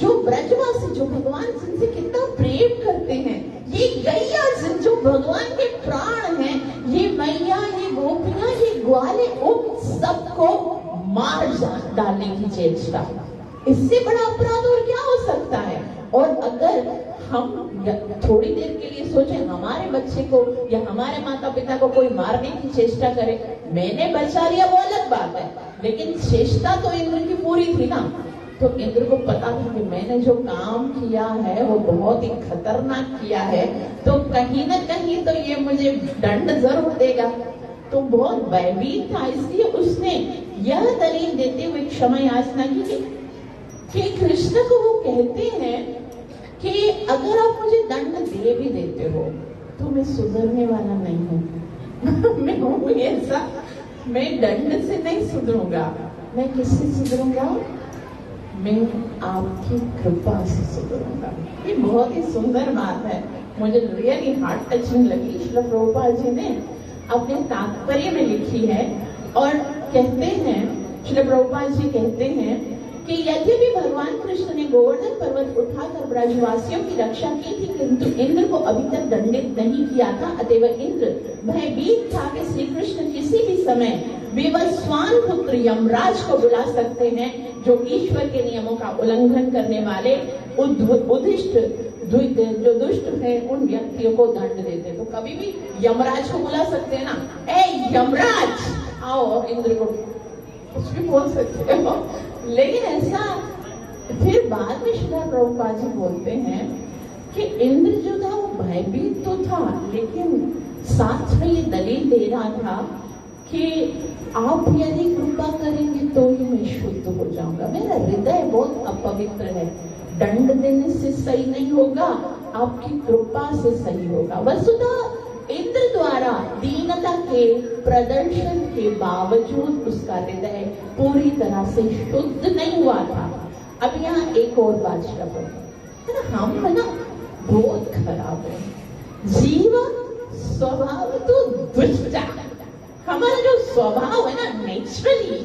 जो ब्रजवासी, जो भगवान जिनसे कितना प्रेम करते हैं, ये गैया जो भगवान के प्राण हैं, ये मैया, ये गोपियां, ये ग्वाले, उन सबको मार डालने की चेष्टा, इससे बड़ा अपराध और क्या हो सकता है। और अगर हम थोड़ी देर के लिए सोचें हमारे बच्चे को या हमारे माता पिता को कोई मारने की चेष्टा करे, मैंने बचा लिया वो अलग बात है, लेकिन चेष्टा तो इंद्र की पूरी थी ना। तो इंद्र को पता था कि मैंने जो काम किया है वो बहुत ही खतरनाक किया है, तो कहीं ना कहीं तो ये मुझे दंड जरूर देगा। तो बहुत भयभीत था, इसलिए उसने यह दलील देते हुए क्षमा याचना की कि कृष्ण को वो कहते हैं कि अगर आप मुझे दंड दे भी देते हो तो मैं सुधरने वाला नहीं हूँ मैं हूँ ऐसा, मैं दंड से नहीं सुधरूंगा। मैं किससे सुधरूंगा? मैं आपकी कृपा से सुधरूंगा। ये बहुत ही सुंदर बात है, मुझे रियली हार्ट टचिंग लगी। श्री प्रभुपाद जी ने अपने तात्पर्य में लिखी है और कहते हैं, श्री प्रभुपाद जी कहते हैं कि यद्यपि भगवान कृष्ण ने गोवर्धन पर्वत उठाकर ब्रजवासियों की रक्षा की थी, किंतु इंद्र को अभी तक दंडित नहीं किया था। अतएव इंद्र भयभीत था कि श्री कृष्ण किसी भी समय विवस्वान पुत्र यमराज को बुला सकते हैं, जो ईश्वर के नियमों का उल्लंघन करने वाले उद्दिष्ट जो दुष्ट है उन व्यक्तियों को दंड देते। तो कभी भी यमराज को बुला सकते हैं ना, ए यमराज आओ, और इंद्र को कुछ भी बोल सकते हो। लेकिन ऐसा फिर बाद में श्री प्रभुपाद जी बोलते हैं कि इंद्र जो था वो भयभीत तो था, लेकिन साथ में ये दलील दे रहा था कि आप यदि कृपा करेंगे तो ही मैं शुद्ध हो जाऊंगा। मेरा हृदय बहुत अपवित्र है, दंड देने से सही नहीं होगा, आपकी कृपा से सही होगा। वसुधा इंद्र द्वारा दीनता के प्रदर्शन के बावजूद उसका हृदय पूरी तरह से शुद्ध नहीं हुआ था। अब यहाँ एक और बात है ना, हम है ना बहुत खराब है, जीवन स्वभाव तो दुष्ट है। हमारा जो स्वभाव है ना, नेचुरली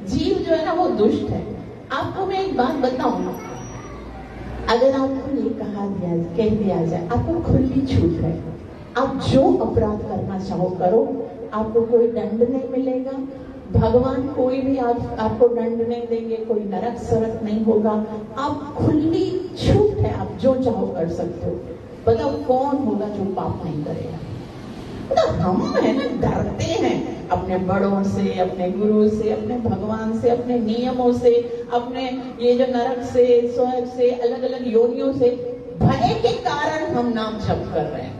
जीव जो है ना वो दुष्ट है। आपको मैं एक बात बताऊं, अगर आपको ये कह दिया जाए आपको खुली छूट है, आप जो अपराध करना चाहो करो, आपको कोई दंड नहीं मिलेगा, भगवान कोई भी आपको दंड नहीं देंगे, कोई नरक सरक नहीं होगा, आप खुली छूट है, आप जो चाहो कर सकते हो। बताओ कौन होगा जो पाप नहीं करेगा? तो हम है ना डरते हैं अपने बड़ों से, अपने गुरु से, अपने भगवान से, अपने नियमों से, अपने ये जो नरक से, स्वर्ग से, अलग अलग योनियों से। भय के कारण हम नाम जप कर रहे हैं,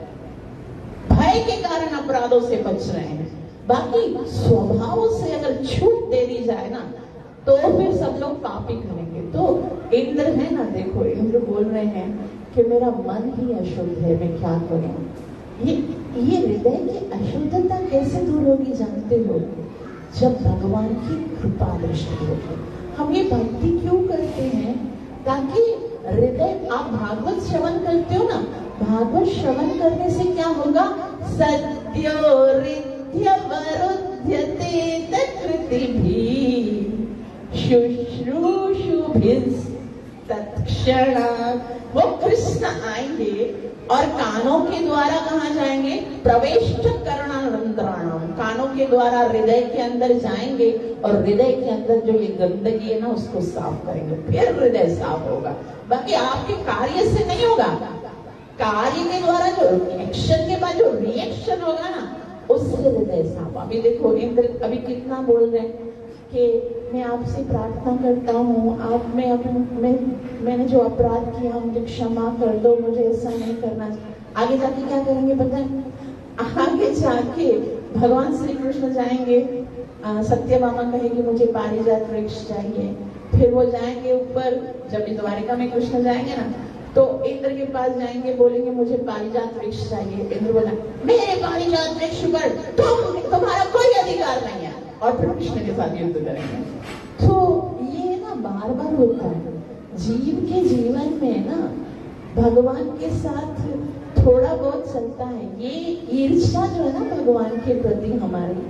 भय के कारण अपराधों से बच रहे हैं। बाकी स्वभाव से अगर छूट दे दी जाए ना तो फिर सब लोग पापी करेंगे। तो इंद्र है ना, देखो इंद्र बोल रहे हैं कि मेरा मन ही अशुद्ध है, मैं क्या करूं। ये हृदय की अशुद्धता कैसे दूर होगी जानते हो? जब भगवान की कृपा दृष्टि होगी। हम ये भक्ति क्यों करते हैं? ताकि हृदय, आप भागवत श्रवण करते हो ना, भागवत श्रवण करने से क्या होगा? सत्योरित्यवरुध्यते तत्कृतिभिः शुश्रूषुभिः तत्क्षणात्। वो कृष्ण आएंगे और कानों के द्वारा कहाँ जाएंगे? प्रवेश करणानंतराणाम, कानों के द्वारा हृदय के अंदर जाएंगे और हृदय के अंदर जो ये गंदगी है ना उसको साफ करेंगे, फिर हृदय साफ होगा। बाकी आपके कार्य से नहीं होगा, कार्य के द्वारा जो एक्शन के बाद जो रिएक्शन होगा ना उससे हृदय साफ। अभी देखो इंद्र अभी कितना बोल रहे हैं कि मैं आपसे प्रार्थना करता हूँ, आप मैंने जो अपराध किया मुझे क्षमा कर दो, मुझे ऐसा नहीं करना। आगे जाके क्या करेंगे पता है? आगे जाके भगवान श्री कृष्ण जाएंगे, सत्यभामा कहेगी मुझे पारिजात वृक्ष चाहिए। फिर वो जाएंगे ऊपर, जब द्वारिका में कृष्ण जाएंगे ना, तो इंद्र के पास जाएंगे, बोलेंगे मुझे पारिजात वृक्ष चाहिए। इंद्र बोला मेरे पारिजात वृक्ष पर तुम्हारा कोई अधिकार नहीं है, और फिर कृष्ण के साथ युद्ध करेंगे। तो ये ना बार बार होता है जीव के जीवन में ना, भगवान के साथ थोड़ा बहुत चलता है। ये ईर्ष्या जो है ना भगवान के प्रति हमारी,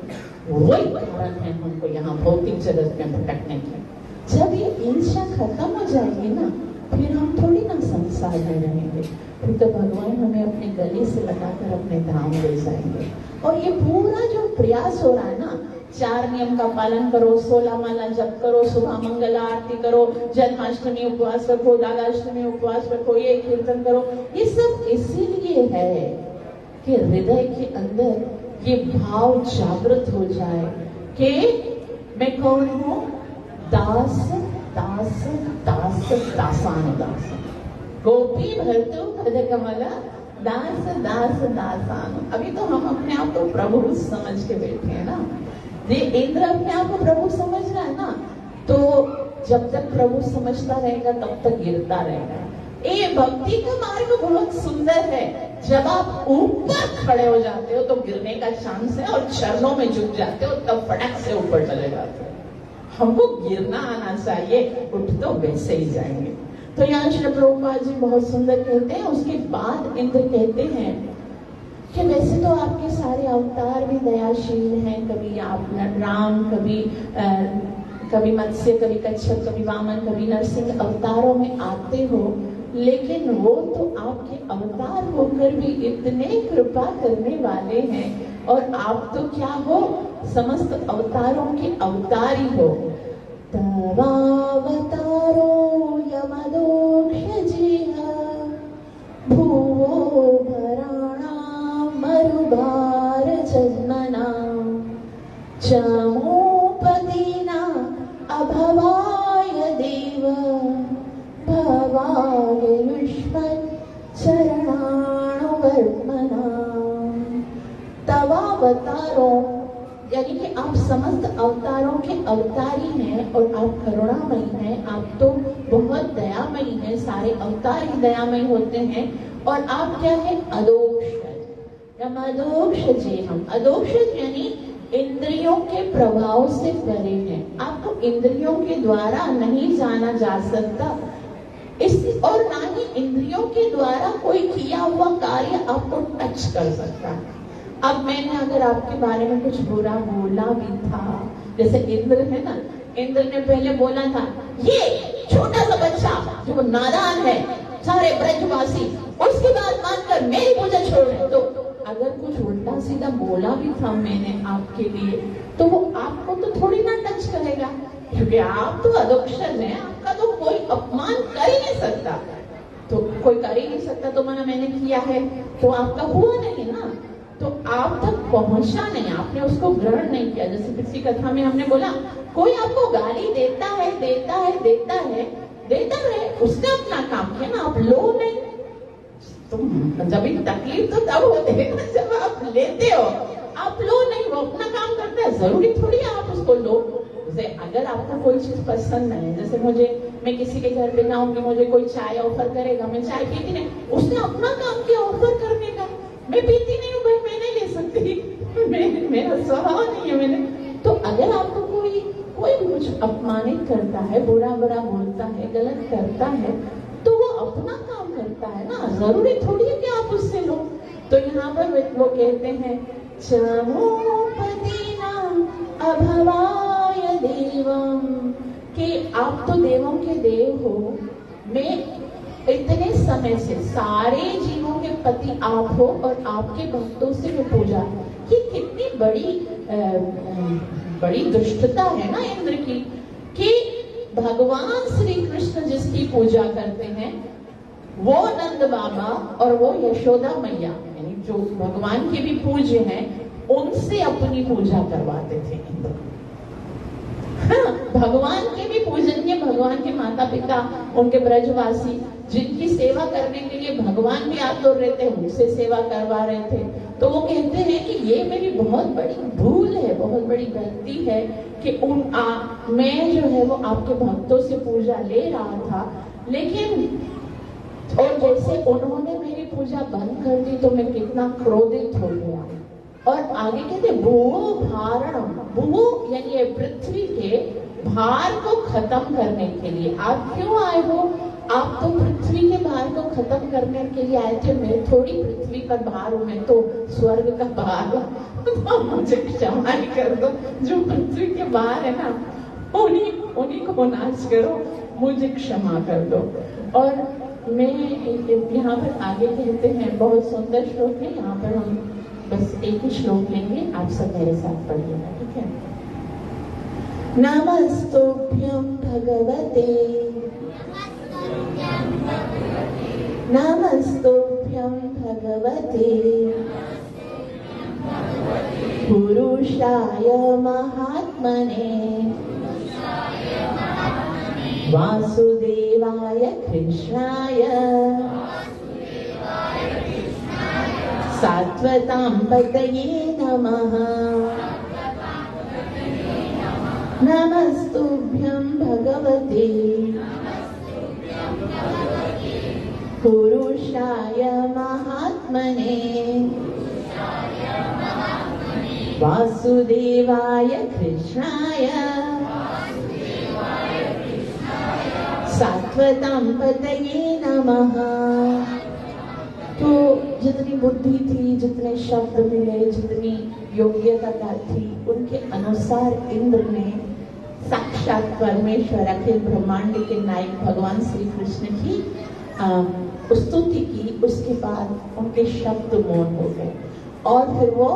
वही कारण है हमको यहाँ भौतिक जगत में भटकने की। जब ये ईर्ष्या खत्म हो जाएगी ना, फिर हम थोड़ी ना संसार में रहेंगे, फिर तो भगवान हमें अपने गले से लगाकर अपने धाम ले जाएंगे। और ये पूरा जो प्रयास हो रहा है ना, 4 नियम का पालन करो, 16 माला जप करो, सुबह मंगल आरती करो, जन्माष्टमी उपवास रखो, राधाष्टमी उपवास रखो, ये कीर्तन करो, ये सब इसीलिए है कि हृदय के अंदर ये भाव जागृत हो जाए कि मैं कौन हूँ? दास दास दास दासानुदास, गोपी भर्तु पद कमला, दास दास दासानु। अभी तो हम अपने आप को प्रभु समझ के बैठे हैं ना। ये इंद्र अपने आप को प्रभु समझ रहा है ना, तो जब तक प्रभु समझता रहेगा तब तक गिरता रहेगा। ये भक्ति का मार्ग बहुत सुंदर है। जब आप ऊपर खड़े हो जाते हो तो गिरने का चांस है, और चरणों में झुक जाते हो तब फटक से ऊपर चले जाते हो। हमको गिरना आना चाहिए, उठ तो वैसे ही जाएंगे। तो यहाँ श्री प्रभुपाद जी बहुत सुंदर कहते हैं। उसके बाद इंद्र कहते हैं कि वैसे तो आपके सारे अवतार भी दयाशील हैं, कभी आप राम, कभी मत्स्य, कभी कच्छप, कभी वामन, कभी नरसिंह अवतारों में आते हो, लेकिन वो तो आपके अवतार होकर भी इतने कृपा करने वाले हैं, और आप तो क्या हो? समस्त अवतारों के अवतारी हो। तवावतारो यमदोक्षजिह भुवो भराणां मरुभार जन्मनां चमोपदीना अभवाय देव भवाय युष्मत् चरणानुवर्त्मना। तवावतारों यानी कि आप समस्त अवतारों के अवतारी हैं, और आप करुणामयी हैं, आप तो बहुत दयामयी हैं। सारे अवतार ही दयामयी होते हैं। और आप क्या है? अदोक्षज। हम अदोक्षज, हम अदोक्षज यानी इंद्रियों के प्रभाव से परे हैं। आपको इंद्रियों के द्वारा नहीं जाना जा सकता, और ना ही इंद्रियों के द्वारा कोई किया हुआ कार्य आपको टच कर सकता है। अब मैंने अगर आपके बारे में कुछ बुरा बोला भी था, जैसे इंद्र है ना, इंद्र ने पहले बोला था ये छोटा सा बच्चा जो नादान है, सारे ब्रजवासी उसकी बात मानकर मेरी पूजा छोड़ रहे, तो अगर कुछ उल्टा सीधा बोला भी था मैंने आपके लिए, तो वो आपको तो थोड़ी ना टच करेगा, क्योंकि आप तो अधोक्षज हैं, आपका तो कोई अपमान कर ही नहीं सकता। तो कोई कर ही नहीं सकता, तो मैंने किया है तो आपका हुआ नहीं ना, तो आप तक पहुंचा नहीं, आपने उसको ग्रहण नहीं किया। जैसे पिछली कथा में हमने बोला, कोई आपको गाली देता है, उसका अपना काम किया ना, आप लो नहीं। तुम जब तकलीफ तो तब होते है ना जब आप लेते हो, आप लो नहीं, वो अपना काम करता है, जरूरी थोड़ी है आप उसको लो। जैसे अगर आपको कोई चीज पसंद नहीं है, जैसे मैं किसी के घर पे जाऊंगी, मुझे कोई चाय ऑफर करेगा, मैं चाय पीती नहीं, उसने अपना काम किया ऑफर करने का, मैं पीती नहीं हूँ भाई, मैं नहीं ले सकती, मेरा स्वभाव नहीं है। मैंने तो अगर आपको कोई भी कुछ अपमानित करता है, बुरा बोलता है, गलत करता है, तो वो अपना काम करता है ना, जरूरी थोड़ी है कि आप उससे लो। तो यहाँ पर वो कहते हैं चमोपदीना अभवाय देवम, कि आप तो देवों के देव हो। मैं इतने समय से सारे जीवों के पति आप हो, और आपके भक्तों से मैं पूजा, ये कितनी बड़ी दुष्टता है ना इंद्र की, कि भगवान श्री कृष्ण जिसकी पूजा करते हैं वो नंद बाबा और वो यशोदा मैया, यानी जो भगवान के भी पूज्य हैं, उनसे अपनी पूजा करवाते थे इंद्र। भगवान के भी पूजनीय, भगवान के माता पिता, उनके ब्रजवासी जिनकी सेवा करने के लिए भगवान भी आतुर रहते हैं, उनसे सेवा करवा रहे थे। तो वो कहते हैं कि ये मेरी बहुत बड़ी भूल है, बहुत बड़ी गलती है कि मैं जो है वो आपके भक्तों से पूजा ले रहा था, लेकिन और जैसे उन्होंने मेरी पूजा बंद कर दी तो मैं कितना क्रोधित हो गया। और आगे कहते भूवो भारणम, भूवो यानी पृथ्वी के भार को खत्म करने के लिए आप क्यों आए हो? आप तो पृथ्वी के भार को खत्म करने के लिए आए थे, मैं थोड़ी पृथ्वी पर भार हूं, मैं तो स्वर्ग का भार हूं। तो मुझे क्षमा कर दो, जो पृथ्वी के भार है ना उन्हीं को नाश करो, मुझे क्षमा कर दो। और मैं यहाँ पर आगे कहते हैं, बहुत सुंदर श्लोक है, यहाँ पर हम बस एक ही श्लोक लेंगे, आप सब मेरे साथ पढ़िएगा, ठीक है। नमस्तुभ्यं भगवते, नमस्तुभ्यं भगवते पुरुषाय महात्मने वासुदेवाय कृष्णाय सात्वतां पतये नमः। नमस्तुभ्यं भगवते पुरुषाय महात्मने वासुदेवाय कृष्णाय सात्वतां पतये नमः। तो जितनी बुद्धि थी, जितने शब्द मिले, जितनी योग्यता थी, उनके अनुसार इंद्र ने साक्षात परमेश्वर अखिल ब्रह्मांड के नायक भगवान श्री कृष्ण की स्तुति की। उसके बाद उनके शब्द मौन हो गए और फिर वो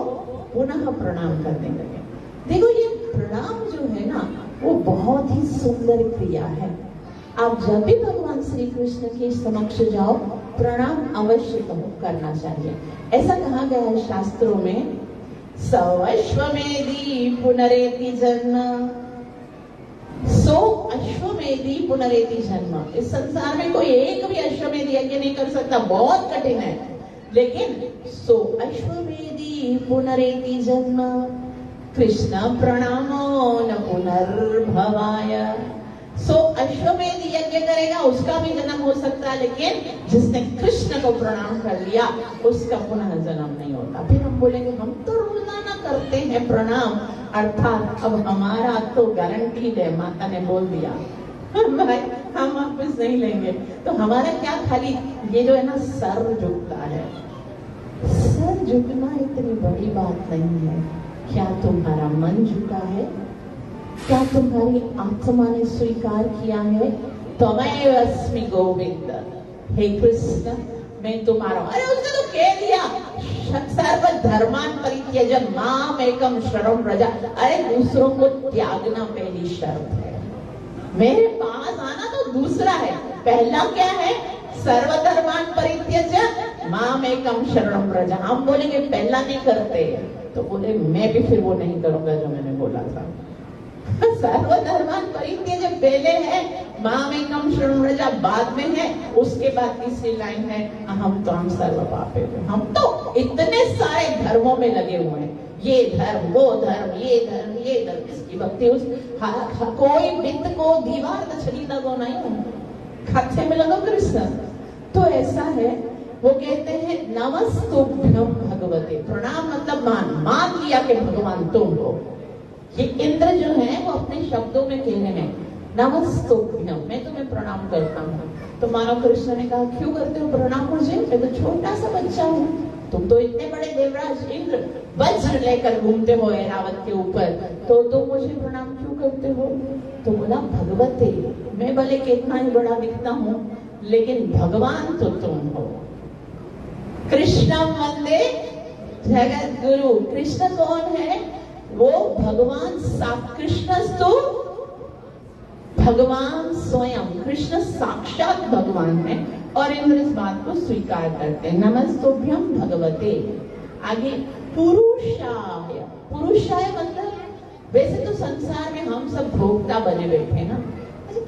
पुनः प्रणाम करने लगे। देखो ये प्रणाम जो है ना, वो बहुत ही सुंदर क्रिया है। आप जब भी भगवान श्री कृष्ण के समक्ष जाओ, प्रणाम अवश्य करना चाहिए। ऐसा कहा गया है शास्त्रों में, सवश्वमेधि पुनरेति जन्म, सो अश्वमेधि पुनरेति जन्म। इस संसार में कोई एक भी अश्वमेध यज्ञ नहीं कर सकता, बहुत कठिन है, लेकिन सो अश्वमेधि पुनरेति जन्म कृष्ण प्रणामो न पुनर्भवाय। सो अश्वमेध यज्ञ करेगा उसका भी जन्म हो सकता है, लेकिन जिसने कृष्ण को प्रणाम कर लिया उसका पुनः जन्म नहीं होता। फिर हम बोलेंगे हम तो रोजाना करते हैं प्रणाम, अर्थात अब हमारा तो गारंटी है, माता ने बोल दिया भाई हम वापस नहीं लेंगे। तो हमारा क्या, खाली ये जो है ना सर झुकता है। सर झुकना इतनी बड़ी बात नहीं है। क्या तुम्हारा मन झुका है? क्या तुम्हारी आत्मा ने स्वीकार किया है? त्वमेव अस्मि गोविंद, हे कृष्ण मैं तुम्हारा। अरे उसने तो कह दिया सर्व धर्मान परित्यज माम एकम शरणं व्रज। अरे दूसरों को त्यागना पहली शर्त है, मेरे पास आना तो दूसरा है। पहला क्या है? सर्वधर्मान परित्यज माम एकम शरणं व्रज। हम बोलेंगे पहला नहीं करते, तो बोले मैं भी फिर वो नहीं करूंगा जो मैंने बोला था। सर्वधर्मान परित्यज पहले है, मामेकम शरणं व्रज बाद में है, उसके बाद तीसरी लाइन है अहम त्वां सर्व पापेभ्यो। हम तो इतने सारे धर्मों में लगे हुए हैं, ये धर्म वो धर्म, ये धर्म ये धर्म, इसकी भक्ति उस कोई वित्त को दीवार तो छड़ी लगो नहीं हूँ, खाते में लगो कृष्ण। तो ऐसा है, वो कहते हैं नमस्तुभ्यं भगवते, प्रणाम मतलब मान लिया कि भगवान तुम हो। ये इंद्र जो है वो अपने शब्दों में कह रहे हैं नमस्तुभ्यं, मैं तुम्हें प्रणाम करता हूँ। तो मानव कृष्ण ने कहा क्यों करते हो प्रणाम मुझे? मैं तो छोटा सा बच्चा हूँ, तुम तो इतने बड़े देवराज इंद्र वज्र लेकर घूमते हो ऐरावत के ऊपर, तो तुम मुझे प्रणाम क्यों करते हो? तो बोला भगवते, मैं भले कितना ही बड़ा दिखता हूँ लेकिन भगवान तो तुम हो। कृष्णं वंदे जगत गुरु। कृष्ण कौन है? वो भगवान कृष्णस्तु भगवान स्वयं, कृष्ण साक्षात भगवान है और इंद्र इस बात को स्वीकार करते हैं। नमस्तुभ्यं भगवते। आगे पुरुषाय, पुरुषाय मतलब वैसे तो संसार में हम सब भोक्ता बने बैठे हैं ना,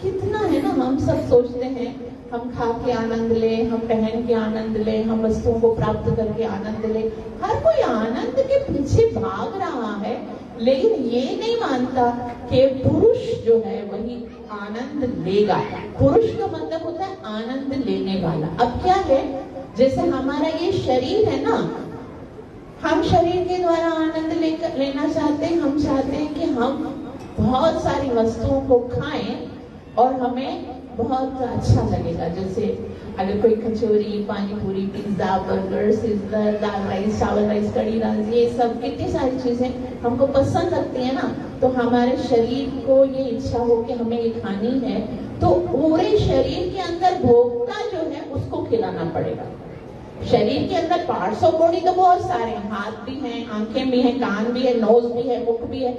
कितना है ना, हम सब सोचते हैं हम खा के आनंद ले, हम पहन के आनंद ले, हम वस्तुओं को प्राप्त करके आनंद ले। हर कोई आनंद के पीछे भाग रहा है, लेकिन ये नहीं मानता कि पुरुष जो है वही आनंद लेगा। पुरुष का मतलब होता है आनंद लेने वाला। अब क्या है, जैसे हमारा ये शरीर है ना, हम शरीर के द्वारा आनंद लेना चाहते हैं। हम चाहते हैं कि हम बहुत सारी वस्तुओं को खाएं और हमें बहुत अच्छा लगेगा। जैसे अगर कोई कचौरी, पानी पूरी, पिज्जा, बर्गर, सिज़लर, दाल राइस, चावल राइस, कड़ी राइस, ये सब कितनी सारी चीजें हमको पसंद लगती है ना, तो हमारे शरीर को ये इच्छा हो कि हमें ये खानी है, तो पूरे शरीर के अंदर भोक्ता जो है उसको खिलाना पड़ेगा। शरीर के अंदर पार्ट्स ऑफ बॉडी तो बहुत सारे हैं, हाथ भी हैं, आंखें भी हैं, कान भी है, नोज भी है, मुख भी है,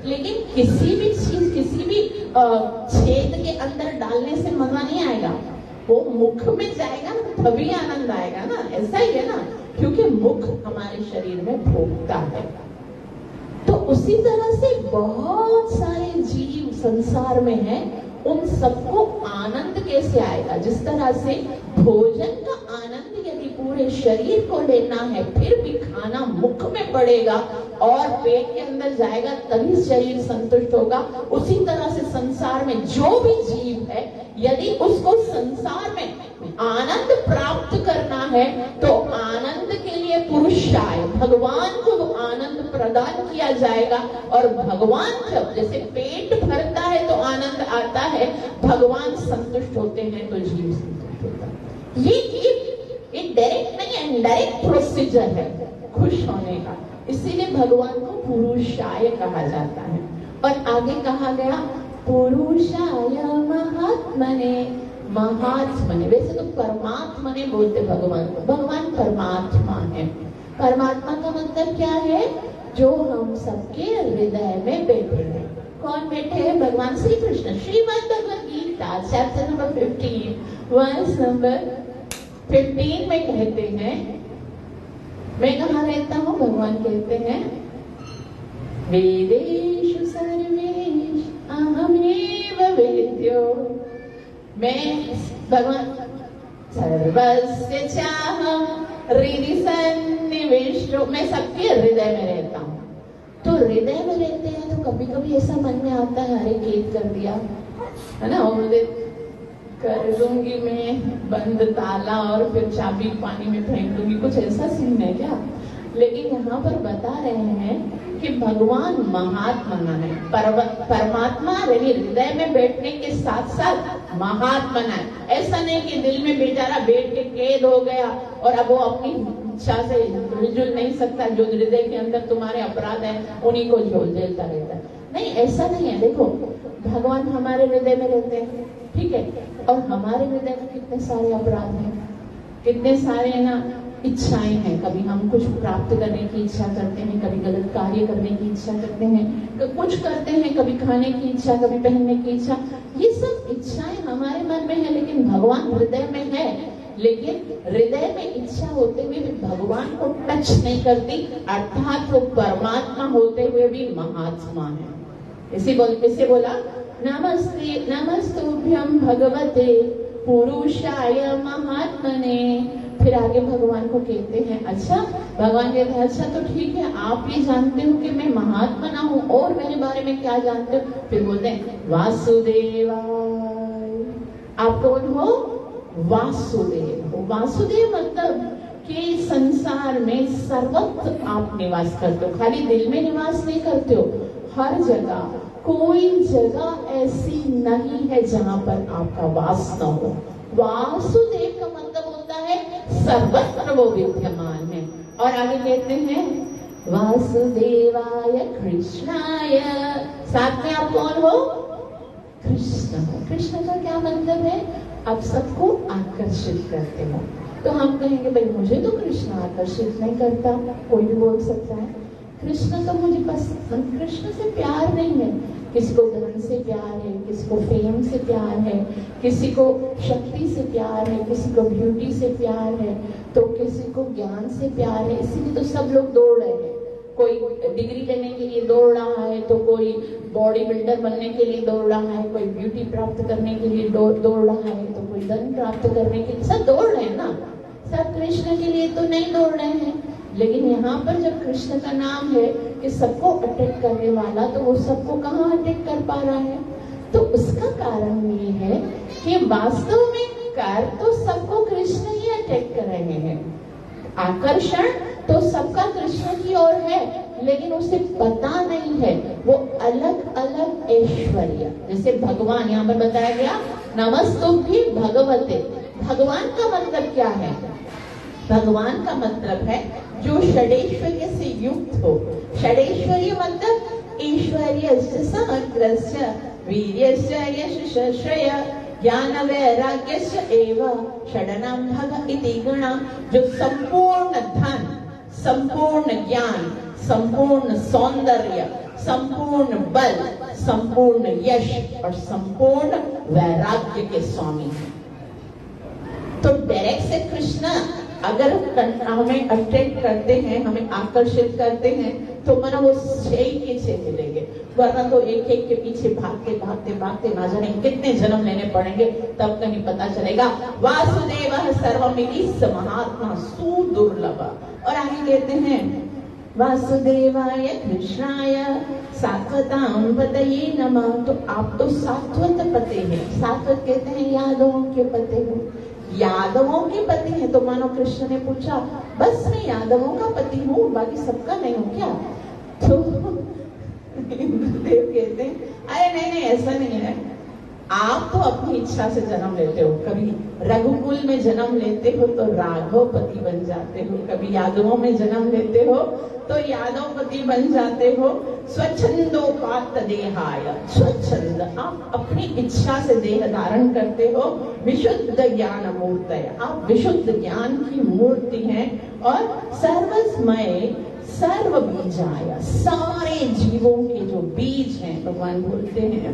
लेकिन किसी भी चीज, किसी भी छेद के अंदर डालने से मजा नहीं आएगा। वो मुख में जाएगा ना तभी आनंद आएगा ना, ऐसा ही है ना, क्योंकि मुख हमारे शरीर में भोगता है। तो उसी तरह से बहुत सारे जीव संसार में हैं, उन सबको आनंद कैसे आएगा? जिस तरह से भोजन का आनंद यदि पूरे शरीर को लेना है, फिर भी खाना मुख में पड़ेगा और पेट के अंदर जाएगा तभी शरीर संतुष्ट होगा। उसी तरह से संसार में जो भी जीव है, यदि उसको संसार में आनंद प्राप्त करना है तो आनंद के लिए पुरुषाय भगवान को आनंद प्रदान किया जाएगा। और भगवान जब जैसे पेट भरता है तो आनंद आता है, भगवान संतुष्ट होते हैं तो जीव संतुष्ट होता है। ये डायरेक्ट नहीं है, इनडायरेक्ट प्रोसीजर है खुश होने का। इसीलिए भगवान को पुरुषाय कहा जाता है। और आगे कहा गया पुरुषाय महात्मने, महात्मने। वैसे तो परमात्मने बोलते भगवान को, भगवान परमात्मा है। परमात्मा का मतलब क्या है? जो हम सबके हृदय में बैठे हैं। कौन बैठे हैं? भगवान Shri Krishna. Shrimad Bhagavad Gita chapter number 15 verse number 15 में कहते हैं, मैं कहाँ रहता हूँ? भगवान कहते हैं वेदेषु सर्वेषु अहमेव वेद्यो, मैं भगवान सर्वस्य चाहं हृदि सन्निविष्टो, मैं सबके हृदय में रहता हूँ। तो हृदय में रहते हैं तो कभी कभी ऐसा मन में आता है, अरे गेट कर दिया है ना, कर दूंगी मैं बंद ताला और फिर चाबी पानी में फेंक दूंगी, कुछ ऐसा सीन है क्या? लेकिन यहाँ पर बता रहे हैं कि भगवान महात्मा है, परमात्मा हृदय में बैठने के साथ साथ महात्मा है। ऐसा नहीं कि दिल में बेचारा बैठ के कैद हो गया और अब वो अपनी इच्छा से हिलजुल नहीं सकता, जो हृदय के अंदर तुम्हारे अपराध है उन्हीं को झेलता रहता है। नहीं, ऐसा नहीं है। देखो, भगवान हमारे हृदय में रहते हैं, ठीक है, और हमारे हृदय में कितने सारे अपराध हैं, कितने सारे ना इच्छाएं हैं। कभी हम कुछ प्राप्त करने की इच्छा करते हैं, कभी गलत कार्य करने की इच्छा करते हैं, कुछ करते हैं, कभी खाने की इच्छा, कभी पहनने की इच्छा। ये सब इच्छाएं हमारे मन में है, लेकिन भगवान हृदय में है। लेकिन हृदय में इच्छा होते हुए भी भगवान को टच नहीं करती, अर्थात वो परमात्मा होते हुए भी महात्मा है। इसे बोला नमस्ते नमस्तुभ्यं भगवते पुरुषाय महात्मने। फिर आगे भगवान को कहते हैं, अच्छा, भगवान कहते हैं अच्छा तो ठीक है, आप ये जानते हो कि मैं महात्मा ना हूँ, और मेरे बारे में क्या जानते हो? फिर बोलते हैं वासुदेवाय। आप कौन हो? वासुदेव। वासुदेव मतलब कि संसार में सर्वत्र आप निवास करते हो, खाली दिल में निवास नहीं करते हो, हर जगह। कोई जगह ऐसी नहीं है जहाँ पर आपका वास न हो। वासुदेव का मतलब होता है सर्वत्र वो विद्यमान है। और आगे कहते हैं वासुदेवाय कृष्णाय। साथ में आप कौन हो? कृष्ण हो। कृष्ण का क्या मतलब है? आप सबको आकर्षित करते हो। तो हम कहेंगे भाई मुझे तो कृष्ण आकर्षित नहीं करता, कोई भी बोल सकता है कृष्ण तो मुझे पसंद, कृष्ण से प्यार नहीं है। किसी को धन से प्यार है, किसी को फेम से प्यार है, किसी को शक्ति से प्यार है, किसी को ब्यूटी से प्यार है, तो किसी को ज्ञान से प्यार है। इसीलिए तो सब लोग दौड़ रहे हैं। कोई डिग्री लेने के लिए दौड़ रहा है, तो कोई बॉडी बिल्डर बनने के लिए दौड़ रहा है, कोई ब्यूटी प्राप्त करने के लिए दौड़ रहा है, तो कोई धन प्राप्त करने के लिए, सब दौड़ रहे हैं ना, सब कृष्ण के लिए तो नहीं दौड़ रहे हैं। लेकिन यहाँ पर जब कृष्ण का नाम है कि सबको अटैक करने वाला, तो वो सबको कहाँ अटैक कर पा रहा है? तो उसका कारण ये है कि वास्तव में कर तो सबको कृष्ण ही अटैक कर रहे हैं। आकर्षण तो सबका कृष्ण की ओर है, लेकिन उसे पता नहीं है वो अलग अलग ऐश्वर्य, जैसे भगवान यहाँ पर बताया गया, नमस्तुभ्ये भगवते। भगवान का मतलब क्या है? भगवान का मतलब है जो षडैश्वर्य से युक्त हो। षडैश्वर्य मतलब ऐश्वर्यस्य समग्रस्य वीर्यस्य यशश्रय ज्ञान वैराग्यस्य एव षडनाम भग इति गणा। जो संपूर्ण धन, संपूर्ण ज्ञान, संपूर्ण सौंदर्य, संपूर्ण बल, संपूर्ण यश और संपूर्ण वैराग्य के स्वामी हैं। तो डायरेक्ट से कृष्ण अगर हमें अट्रैक्ट करते हैं, हमें आकर्षित करते हैं, तो मन वो सही पीछे मिलेंगे, वरना तो एक एक के पीछे भागते भागते भागते ना जाने कितने जन्म लेने पड़ेंगे, तब कहीं पता चलेगा। वासुदेवः सर्वमिति स महात्मा सुदुर्लभ। और आगे कहते हैं वासुदेवाय कृष्णाय सात्वतां पतये नमः। तो आप तो सात्वत पते हैं। सात्वत कहते हैं यादवों के पते हो, यादवों के पति हैं। तो मानो कृष्ण ने पूछा, बस मैं यादवों का पति हूँ, बाकी सबका नहीं हूँ क्या? तो इंद्रदेव कहते हैं, अरे नहीं नहीं, ऐसा नहीं है। आप तो अपनी इच्छा से जन्म लेते हो, कभी रघुकुल में जन्म लेते हो तो राघवपति बन जाते हो, कभी यादवों में जन्म लेते हो तो यादवपति बन जाते हो। स्वच्छंदोपात देहाय, स्वच्छंद, आप अपनी इच्छा से देह धारण करते हो। विशुद्ध ज्ञान मूर्तय, आप विशुद्ध ज्ञान की मूर्ति हैं। और सर्वस्मय सर्व बीजाय, सारे जीवों के जो बीज हैं, भगवान बोलते हैं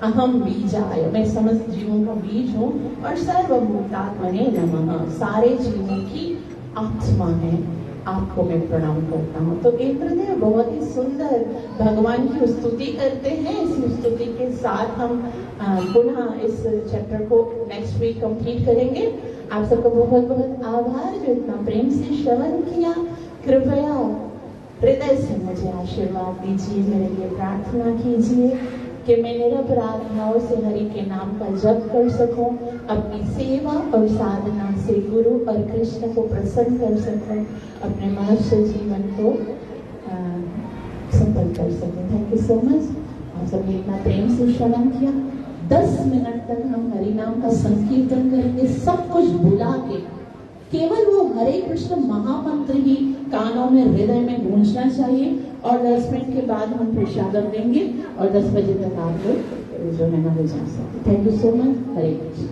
अहम बीजाय, मैं समस्त जीवों का बीज हूँ। और सर्वभूतात्मने नमः, सारे जीवों की आत्मा है, आपको मैं प्रणाम करता हूँ। तो इंद्रदेव बहुत ही सुंदर भगवान की स्तुति करते हैं। इस स्तुति के साथ हम पुनः इस चैप्टर को नेक्स्ट वीक कंप्लीट करेंगे। आप सबका बहुत बहुत आभार जो इतना प्रेम से श्रवण किया। कृपया हृदय से मुझे आशीर्वाद दीजिए, मेरे लिए प्रार्थना कीजिए कि मैं निरपराध भाव से हरि के नाम का जप कर सकूं, अपनी सेवा और साधना से गुरु और कृष्ण को प्रसन्न कर सकूं, अपने मनुष्य जीवन को सफल कर सकूं। Thank you so much. आप सबने इतना प्रेम से श्रवण किया। 10 मिनट तक हम हरि नाम का संकीर्तन करेंगे, सब कुछ भुला के केवल वो हरे कृष्ण महामंत्र ही कानों में, हृदय में गूंजना चाहिए। और 10 मिनट के बाद हम प्रसादम देंगे और 10 बजे तक आप लोग जो है ना हो जा सकते। Thank you so much. Hare Krishna.